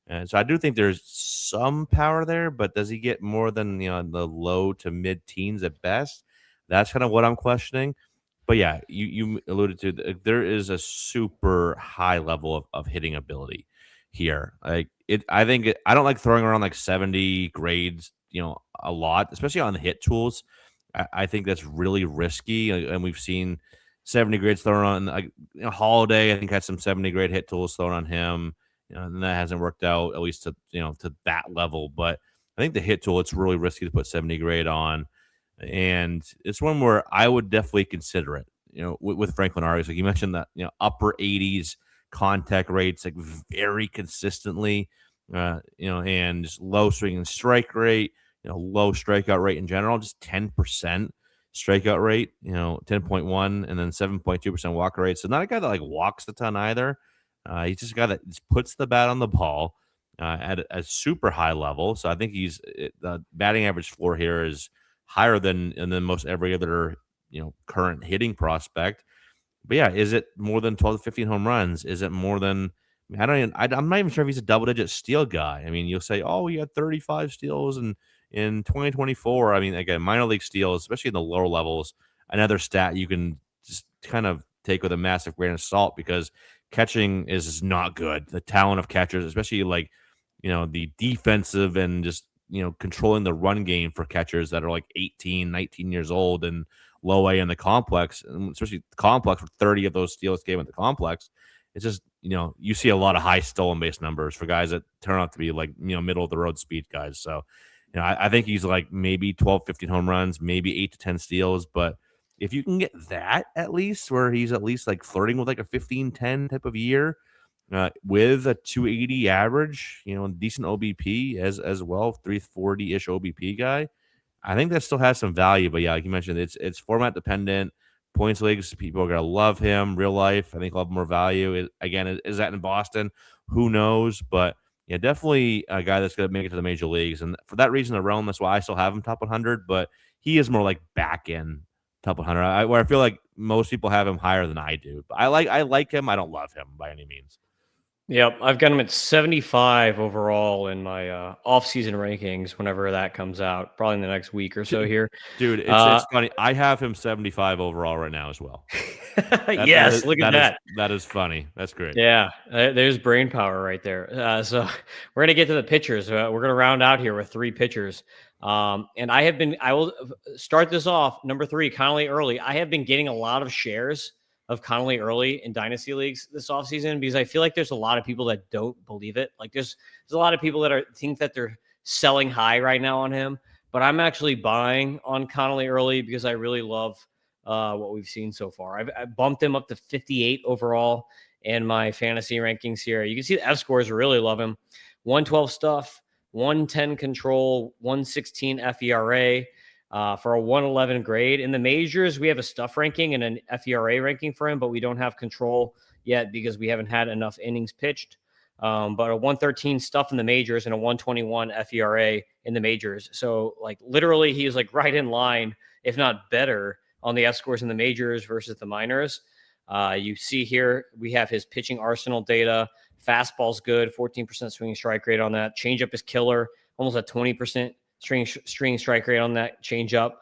And so I do think there's some power there, but does he get more than, the low to mid teens at best? That's kind of what I'm questioning. But yeah, you alluded to there is a super high level of hitting ability here. Like I don't like throwing around like 70 grades, a lot, especially on the hit tools. I think that's really risky, and we've seen 70 grades thrown on like Holiday. I think had some 70 grade hit tools thrown on him, and that hasn't worked out at least to that level. But I think the hit tool, it's really risky to put 70 grade on, and it's one where I would definitely consider it. With Franklin Arias, like you mentioned that upper 80s contact rates, like very consistently, and just low swing and strike rate, low strikeout rate in general, just 10% strikeout rate, 10.1, and then 7.2% walk rate. So not a guy that like walks a ton either. He's just a guy that just puts the bat on the ball at a super high level. So I think the batting average floor here is higher than most every other current hitting prospect. But yeah, is it more than 12 to 15 home runs? Is it more than I'm not even sure if he's a double digit steal guy. I mean, you'll say, oh, he had 35 steals in 2024. I mean, again, minor league steals, especially in the lower levels, another stat you can just kind of take with a massive grain of salt because catching is not good. The talent of catchers, especially like, the defensive and just, controlling the run game for catchers that are like 18, 19 years old and low A in the complex, and especially the complex with 30 of those steals came at the complex. It's just, you see a lot of high stolen base numbers for guys that turn out to be like, middle of the road speed guys. So, I think he's like maybe 12, 15 home runs, maybe 8 to 10 steals. But if you can get that at least, where he's at least like flirting with like a 15-10 type of year, with a 280 average, decent OBP as well, 340-ish OBP guy, I think that still has some value. But yeah, like you mentioned, it's format dependent. Points leagues, people are gonna love him. Real life, I think he'll have more value. Again, is that in Boston? Who knows? But yeah, definitely a guy that's gonna make it to the major leagues, and for that reason alone, that's why I still have him top 100. But he is more like back end top 100, where I feel like most people have him higher than I do. But I like him. I don't love him by any means. Yep, I've got him at 75 overall in my off-season rankings. Whenever that comes out, probably in the next week or so here. Dude, it's funny. I have him 75 overall right now as well. Yes, look at that. That is funny. That's great. Yeah, there's brain power right there. So we're gonna get to the pitchers. We're gonna round out here with 3 pitchers. And I will start this off. Number 3, Connolly Early. I have been getting a lot of shares of Connolly Early in dynasty leagues this offseason because I feel like there's a lot of people that don't believe it. Like there's a lot of people that think that they're selling high right now on him, but I'm actually buying on Connolly Early because I really love what we've seen so far. I bumped him up to 58 overall in my fantasy rankings here. You can see the F scores really love him. 112 stuff, 110 control, 116 FERA. For a 111 grade. In the majors, we have a stuff ranking and an FERA ranking for him, but we don't have control yet because we haven't had enough innings pitched. But a 113 stuff in the majors and a 121 FERA in the majors. So like literally he is like right in line, if not better, on the F scores in the majors versus the minors. You see here, we have his pitching arsenal data. Fastball's good, 14% swinging strike rate on that. Changeup is killer, almost at 20% string strike rate on that changeup.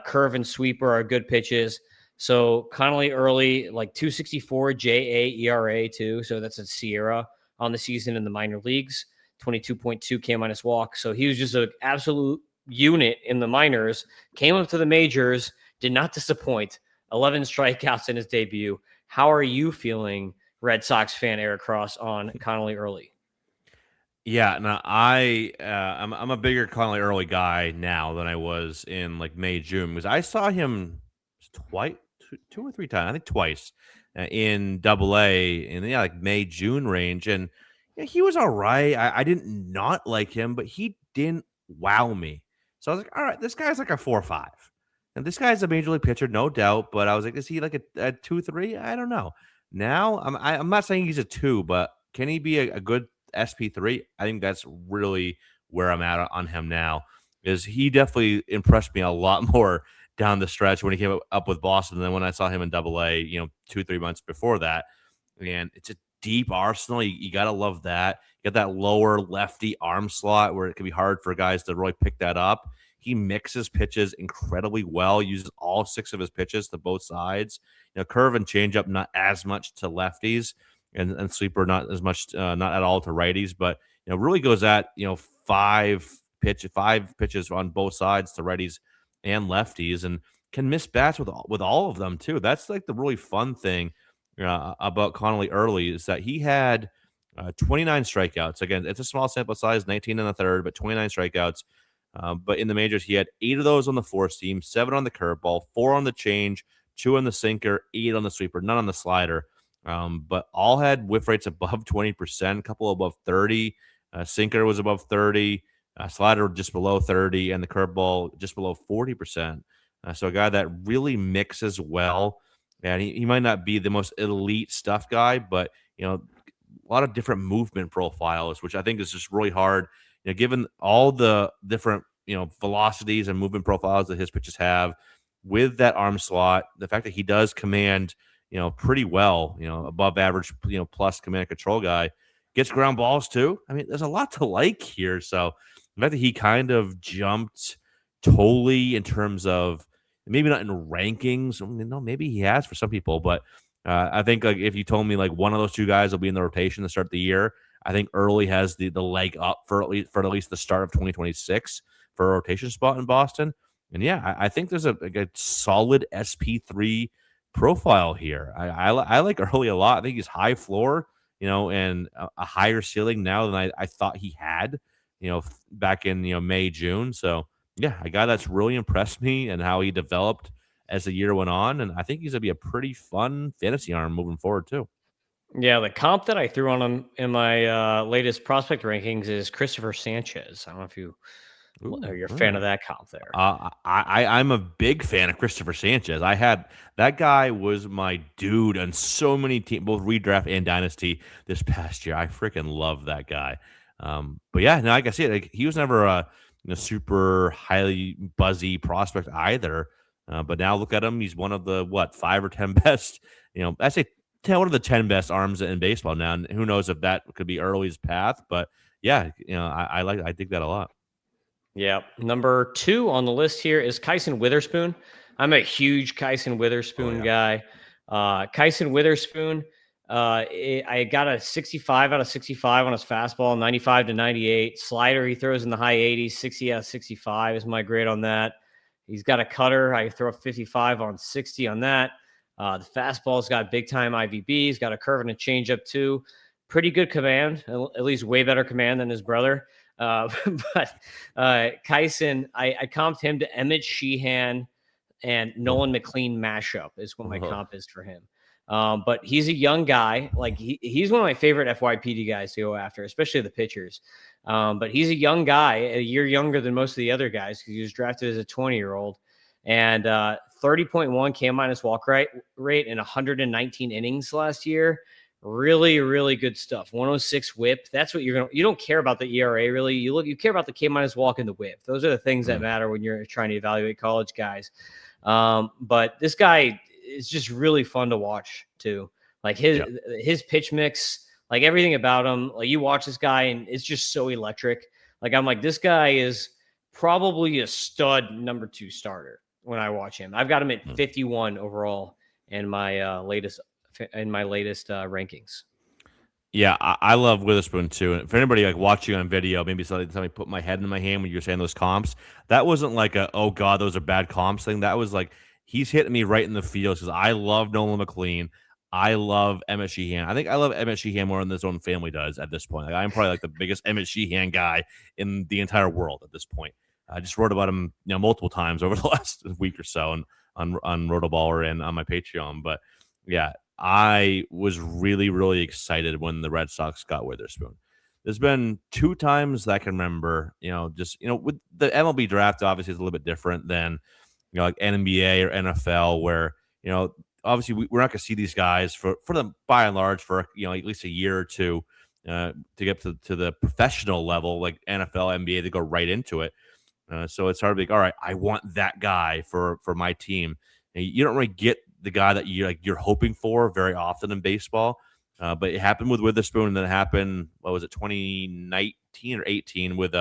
Curve and sweeper are good pitches. So Connolly Early, like 264 JA ERA too. So that's a Sierra on the season in the minor leagues, 22.2 K minus walk. So he was just an absolute unit in the minors, came up to the majors, did not disappoint. 11 strikeouts in his debut. How are you feeling, Red Sox fan Eric Cross, on Connolly Early? Yeah, no, I'm a bigger Connolly Early guy now than I was in like May, June, because I saw him twice, 2 or 3 times, I think twice, in Double A in the like May, June range, and yeah, he was all right. I didn't not like him, but he didn't wow me. So I was like, all right, this guy's like a 4.5, and this guy's a major league pitcher, no doubt. But I was like, is he like a 2.3? I don't know. Now I'm not saying he's a 2, but can he be a good SP3? I think that's really where I'm at on him now. Is he definitely impressed me a lot more down the stretch when he came up with Boston than when I saw him in Double A, 2-3 months before that. And it's a deep arsenal. You gotta love that. You got that lower lefty arm slot where it can be hard for guys to really pick that up. He mixes pitches incredibly well, uses all 6 of his pitches to both sides. Curve and changeup not as much to lefties, and sweeper not as much, not at all to righties, but really goes at 5 pitches on both sides to righties and lefties, and can miss bats with all of them too. That's like the really fun thing about Connolly Early, is that he had 29 strikeouts. Again, it's a small sample size, 19 in the third, but 29 strikeouts. But in the majors, he had 8 of those on the four seam, 7 on the curveball, 4 on the change, 2 on the sinker, 8 on the sweeper, none on the slider. But all had whiff rates above 20%, a couple above 30. Sinker was above 30, slider just below 30, and the curveball just below 40%. So a guy that really mixes well. And he might not be the most elite stuff guy, but a lot of different movement profiles, which I think is just really hard. Given all the different velocities and movement profiles that his pitches have, with that arm slot, the fact that he does command pretty well, above average, plus command and control guy, gets ground balls too. I mean, there's a lot to like here. So the fact that he kind of jumped totally in terms of, maybe not in rankings, maybe he has for some people, but I think like if you told me like one of those 2 guys will be in the rotation to start the year, I think Early has the leg up for at least the start of 2026 for a rotation spot in Boston. And yeah, I think there's a solid SP3 profile here. I like Early a lot. I think he's high floor, and a higher ceiling now than I thought he had, back in May, June. So yeah, a guy that's really impressed me and how he developed as the year went on. And I think he's gonna be a pretty fun fantasy arm moving forward too. Yeah, the comp that I threw on him in my latest prospect rankings is Christopher Sanchez. I don't know if you're a All fan of right. that comp there. I'm a big fan of Christopher Sanchez. I had that guy was my dude on so many teams, both redraft and dynasty this past year. I freaking love that guy. But yeah, no, like I said, like, he was never a super highly buzzy prospect either. But now look at him; he's one of the what 5 or 10 best. I say 10, one of the 10 best arms in baseball now. And who knows if that could be early's path? But yeah, I dig that a lot. Yeah. Number two on the list here is Kyson Witherspoon. I'm a huge Kyson Oh Witherspoon yeah. guy. Kyson Witherspoon, I got a 65 out of 65 on his fastball, 95 to 98. Slider, he throws in the high 80s, 60 out of 65 is my grade on that. He's got a cutter. I throw 55 on 60 on that. The fastball's got big time IVB. He's got a curve and a changeup too. Pretty good command, at least way better command than his brother. Uh, but Kyson, I comped him to Emmett Sheehan and Oh, Nolan McLean mashup is what my oh, comp is for him. But he's a young guy. Like he's one of my favorite FYPD guys to go after, especially the pitchers. But he's a young guy, a year younger than most of the other guys because he was drafted as a 20-year-old. And 30.1 K minus walk rate in 119 innings last year. Really, really good stuff. 106 whip. That's what you don't care about the ERA really. You care about the K minus walk and the whip. Those are the things that mm, matter when you're trying to evaluate college guys. But this guy is just really fun to watch too. Like yeah. his pitch mix, like everything about him. Like you watch this guy and it's just so electric. Like I'm like, this guy is probably a stud number 2 starter when I watch him. I've got him at Mm. 51 overall in my latest rankings. Yeah, I love Witherspoon too. And for anybody like watching on video, maybe somebody put my head in my hand when you were saying those comps. That wasn't like a oh god, those are bad comps thing. That was like he's hitting me right in the feels because I love Nolan McLean. I love Emmett Sheehan. I think I love Emmett Sheehan more than his own family does at this point. Like, I'm probably like the biggest Emmett Sheehan guy in the entire world at this point. I just wrote about him, multiple times over the last week or so on Rotoballer and on my Patreon. But yeah, I was really, really excited when the Red Sox got Witherspoon. There's been 2 times that I can remember, just, with the MLB draft, obviously, is a little bit different than, like NBA or NFL, where, obviously we're not going to see these guys for the by and large for, at least a year or two to get to the professional level, like NFL, NBA, to go right into it. So it's hard to be like, all right, I want that guy for my team. And you don't really get the guy that you're hoping for very often in baseball. But it happened with Witherspoon, and then it happened. What was it, 2019 or 18 with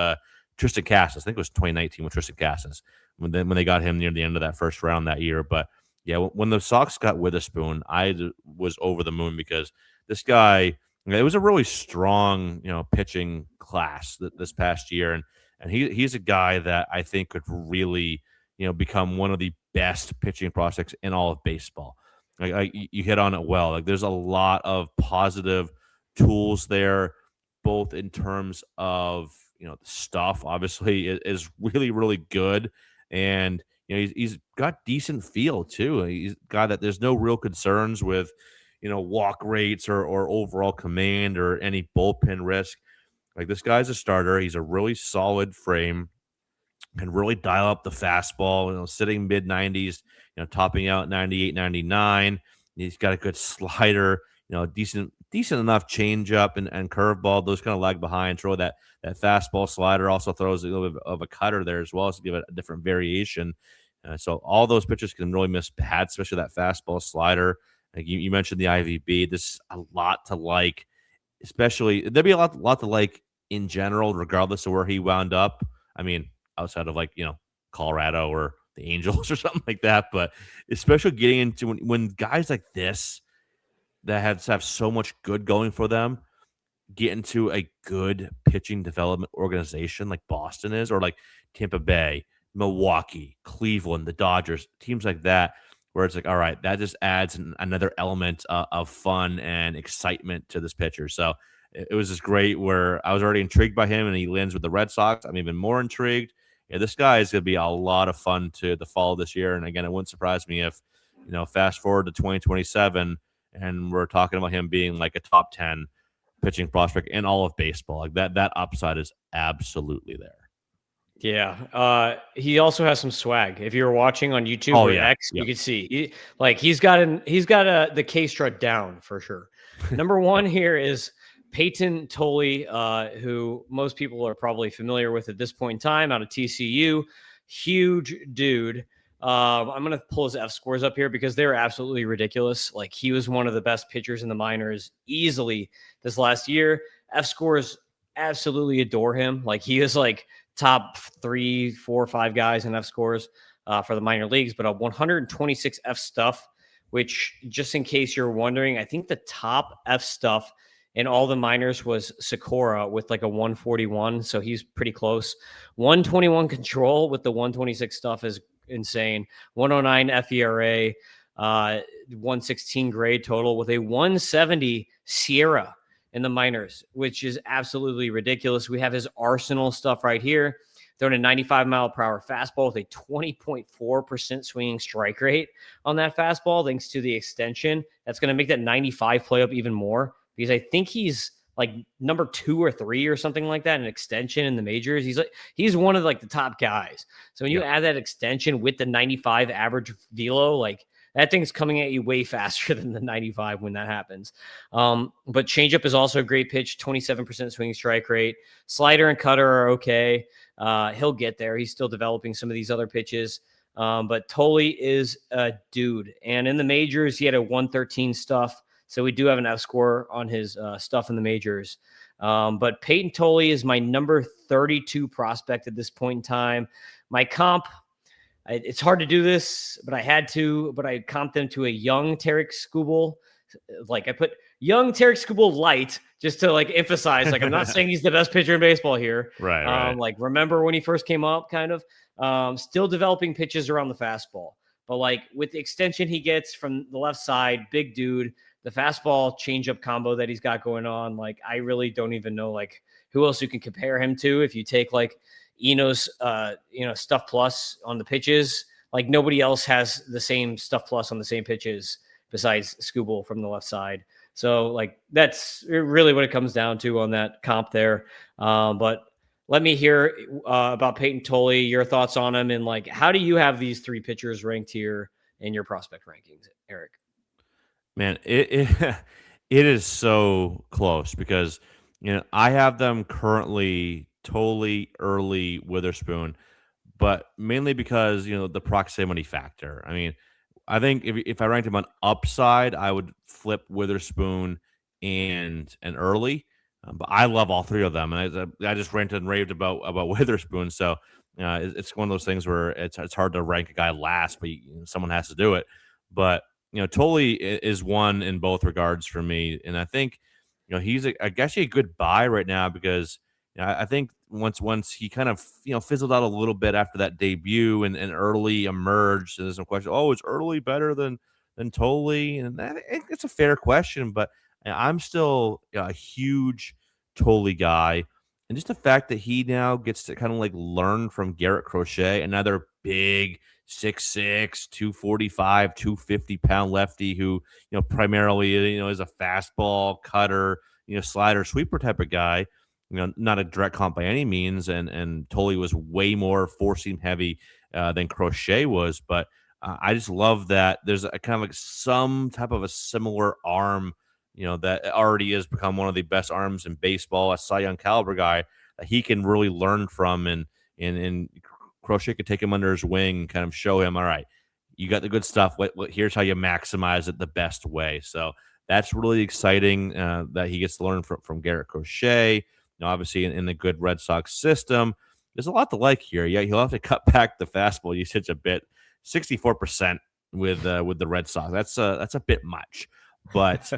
Tristan Casas? I think it was 2019 with Tristan Casas when they got him near the end of that first round that year. But yeah, when the Sox got Witherspoon, was over the moon because this guy. It was a really strong, pitching class this past year, and he's a guy that I think could really, become one of the best pitching prospects in all of baseball. Like you hit on it well. Like there's a lot of positive tools there, both in terms of the stuff. Obviously, is really really good, and he's got decent feel too. He's a guy that there's no real concerns with, walk rates or overall command or any bullpen risk. Like this guy's a starter. He's a really solid frame, can really dial up the fastball, sitting mid 90s, topping out 98, 99. He's got a good slider, decent enough changeup and curveball. Those kind of lag behind. Throw that fastball slider. Also throws a little bit of a cutter there as well, so give it a different variation. So all those pitchers can really miss bad, especially that fastball slider. Like you mentioned the IVB. This is a lot to like, especially there'd be a lot to like in general, regardless of where he wound up. I mean, outside of like, Colorado or the Angels or something like that. But especially getting into when guys like this that have so much good going for them get into a good pitching development organization like Boston is, or like Tampa Bay, Milwaukee, Cleveland, the Dodgers, teams like that, where it's like, all right, that just adds another element of fun and excitement to this pitcher. So it was just great where I was already intrigued by him, and he lands with the Red Sox. I'm even more intrigued. Yeah, this guy is going to be a lot of fun to follow this year. And again, it wouldn't surprise me if, fast forward to 2027 and we're talking about him being like a top 10 pitching prospect in all of baseball. Like that upside is absolutely there. Yeah. He also has some swag. If you're watching on YouTube Oh or yeah. X, Yep. you can see he's got the K strut down for sure. Number one here is Peyton Tolley, who most people are probably familiar with at this point in time, out of TCU. Huge dude. I'm going to pull his F scores up here because they're absolutely ridiculous. Like, he was one of the best pitchers in the minors easily this last year. F scores absolutely adore him. Like, he is like top 3, 4, 5 guys in F scores for the minor leagues, but a 126 F stuff, which, just in case you're wondering, I think the top F stuff in all the minors was Sakura with like a 141. So he's pretty close. 121 control with the 126 stuff is insane. 109 FERA, 116 grade total with a 170 Sierra in the minors, which is absolutely ridiculous. We have his arsenal stuff right here. Throwing a 95-mile-per-hour fastball with a 20.4% swinging strike rate on that fastball, thanks to the extension. That's going to make that 95 play up even more, because I think he's like number 2 or 3 or something like that in extension in the majors. He's one of like the top guys. So when you add that extension with the 95 average velo, like, that thing's coming at you way faster than the 95 when that happens. But changeup is also a great pitch, 27% swinging strike rate. Slider and cutter are okay. He'll get there. He's still developing some of these other pitches. But Tolley is a dude. And in the majors, he had a 113 stuff. So we do have an F score on his stuff in the majors. But Peyton Tolley is my number 32 prospect at this point in time. My comp, it's hard to do this, but I had to. But I comped them to a young Tarek Skubal. Like, I put young Tarek Skubal light just to like emphasize. Like, I'm not saying he's the best pitcher in baseball here. Right. Like, remember when he first came up, kind of. Still developing pitches around the fastball. But like, with the extension he gets from the left side, big dude, the fastball changeup combo that he's got going on, like, I really don't even know like who else you can compare him to. If you take like Eno's, stuff plus on the pitches, like, nobody else has the same stuff plus on the same pitches besides Skubal from the left side. So like, that's really what it comes down to on that comp there. But let me hear about Peyton Tolley, your thoughts on him, and like, how do you have these 3 pitchers ranked here in your prospect rankings, Eric? Man, it is so close because I have them currently Tolley, Early, Witherspoon, but mainly because the proximity factor. I mean, I think if I ranked him on upside, I would flip Witherspoon and Early. But I love all 3 of them, and I just ranted and raved about Witherspoon. So it's one of those things where it's hard to rank a guy last, but someone has to do it. But Tolley is one in both regards for me, and I think he's I guess a good buy right now because I think once he kind of fizzled out a little bit after that debut and Early emerged, and there's some question, oh, is Early better than Tolley? And it's a fair question, but I'm still a huge Tolley guy. And just the fact that he now gets to kind of like learn from Garrett Crochet, another big 6'6", 245, 250-pound lefty who, primarily, is a fastball, cutter, slider, sweeper type of guy. Not a direct comp by any means. And Tolley was way more four-seam heavy than Crochet was. But I just love that there's a kind of like some type of a similar arm, that already has become one of the best arms in baseball, a Cy Young caliber guy that he can really learn from. And Crochet could take him under his wing and kind of show him, all right, you got the good stuff. Here's how you maximize it the best way. So that's really exciting that he gets to learn from Garrett Crochet. Obviously, in the good Red Sox system, there's a lot to like here. Yeah, he'll have to cut back the fastball usage a bit. 64% with the Red Sox. That's a bit much, but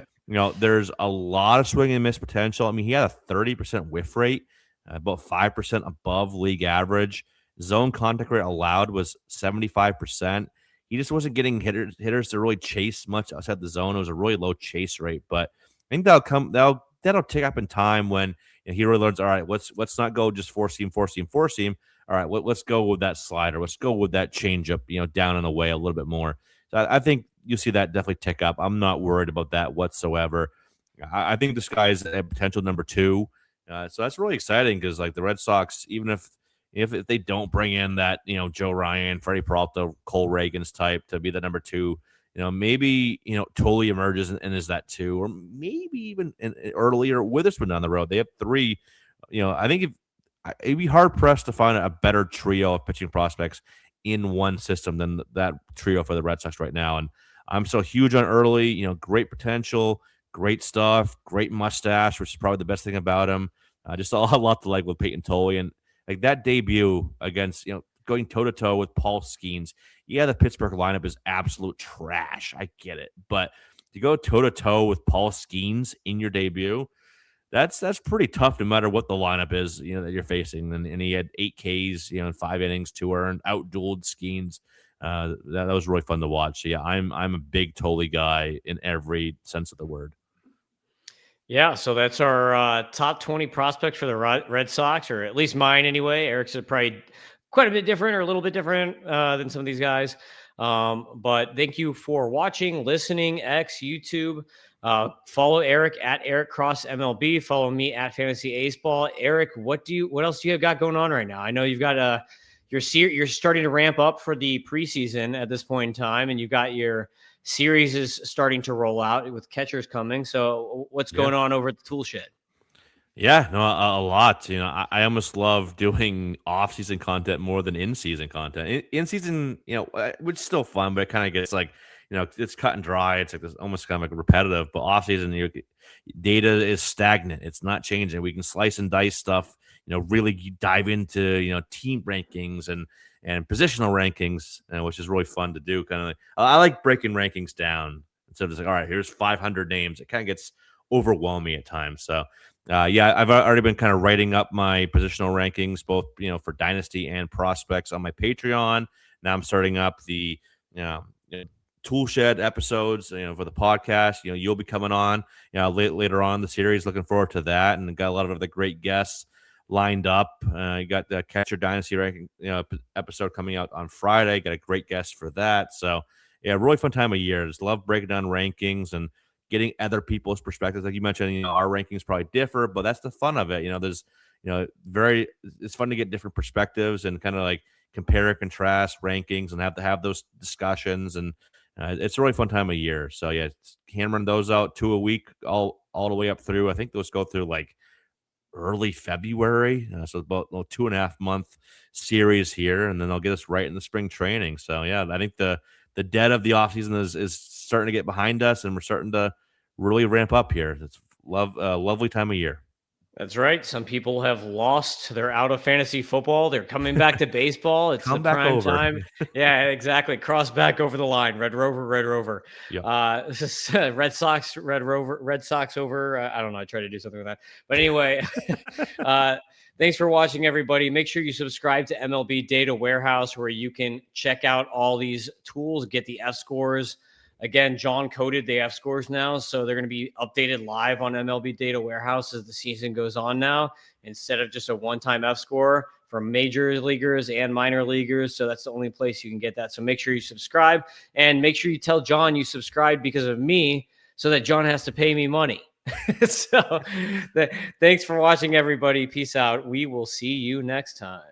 there's a lot of swing and miss potential. I mean, he had a 30% whiff rate, about 5% above league average. Zone contact rate allowed was 75%. He just wasn't getting hitters to really chase much outside the zone. It was a really low chase rate, but I think that'll tick up in time when he really learns. All right, let's not go just four seam. All right, let's go with that slider. Let's go with that changeup, down and away a little bit more. So I think you see that definitely tick up. I'm not worried about that whatsoever. I think this guy is a potential number 2. So that's really exciting because like the Red Sox, even if they don't bring in that, Joe Ryan, Freddie Peralta, Cole Reagans type to be the number 2, maybe, Tully emerges and is that 2, or maybe even earlier Witherspoon down the road. They have 3. I think it'd be hard pressed to find a better trio of pitching prospects in one system than that trio for the Red Sox right now. And I'm so huge on Early, great potential, great stuff, great mustache, which is probably the best thing about him. Just a lot to like with Peyton Tully, and like that debut against, going toe to toe with Paul Skeens. Yeah, the Pittsburgh lineup is absolute trash. I get it, but to go toe to toe with Paul Skeens in your debut, that's pretty tough no matter what the lineup is, that you're facing. And he had 8 Ks, in 5 innings, 2 earned, out-dueled Skeens. That was really fun to watch. So yeah, I'm a big Tully guy in every sense of the word. Yeah, so that's our top 20 prospects for the Red Sox, or at least mine anyway. Eric's probably quite a bit different, or a little bit different than some of these guys. But thank you for watching, listening, YouTube. Follow Eric at Eric Cross MLB. Follow me at Fantasy Aceball. Eric, what else do you have got going on right now? I know you've got you're starting to ramp up for the preseason at this point in time, and you've got your series is starting to roll out with catchers coming. So what's going on over at the tool shed? Yeah, no, a lot. I almost love doing off-season content more than in-season content. In-season, which is still fun, but it kind of gets like, it's cut and dry. It's like this almost kind of like repetitive. But off-season, data is stagnant. It's not changing. We can slice and dice stuff. Really dive into team rankings and positional rankings, which is really fun to do. Kind of like, I like breaking rankings down instead of just like, all right, here's 500 names. It kind of gets overwhelming at times. So. Yeah, I've already been kind of writing up my positional rankings, both for Dynasty and prospects on my Patreon. Now I'm starting up the Tool Shed episodes, for the podcast. You'll be coming on, later on in the series. Looking forward to that, and got a lot of other great guests lined up. You got the Catcher Dynasty ranking, episode coming out on Friday. Got a great guest for that. So yeah, really fun time of year. Just love breaking down rankings and getting other people's perspectives. Like you mentioned, our rankings probably differ, but that's the fun of it. There's, it's fun to get different perspectives and kind of like compare and contrast rankings and have those discussions. And it's a really fun time of year. So yeah, hammering those out 2 a week, all the way up through, I think those go through like early February. So about a 2.5 month series here. And then they'll get us right in the spring training. So yeah, I think the dead of the offseason is starting to get behind us, and we're starting to really ramp up here. It's lovely time of year. That's right. Some people have lost. They're out of fantasy football. They're coming back to baseball. It's the prime time. Yeah, exactly. Cross back over the line. Red Rover. Yep. This is Red Sox over. I don't know. I try to do something with that. But anyway, thanks for watching, everybody. Make sure you subscribe to MLB Data Warehouse, where you can check out all these tools, get the F scores. Again, John coded the F scores now, so they're going to be updated live on MLB Data Warehouse as the season goes on now, instead of just a one-time F score for major leaguers and minor leaguers. So that's the only place you can get that. So make sure you subscribe, and make sure you tell John you subscribed because of me, so that John has to pay me money. So thanks for watching, everybody. Peace out. We will see you next time.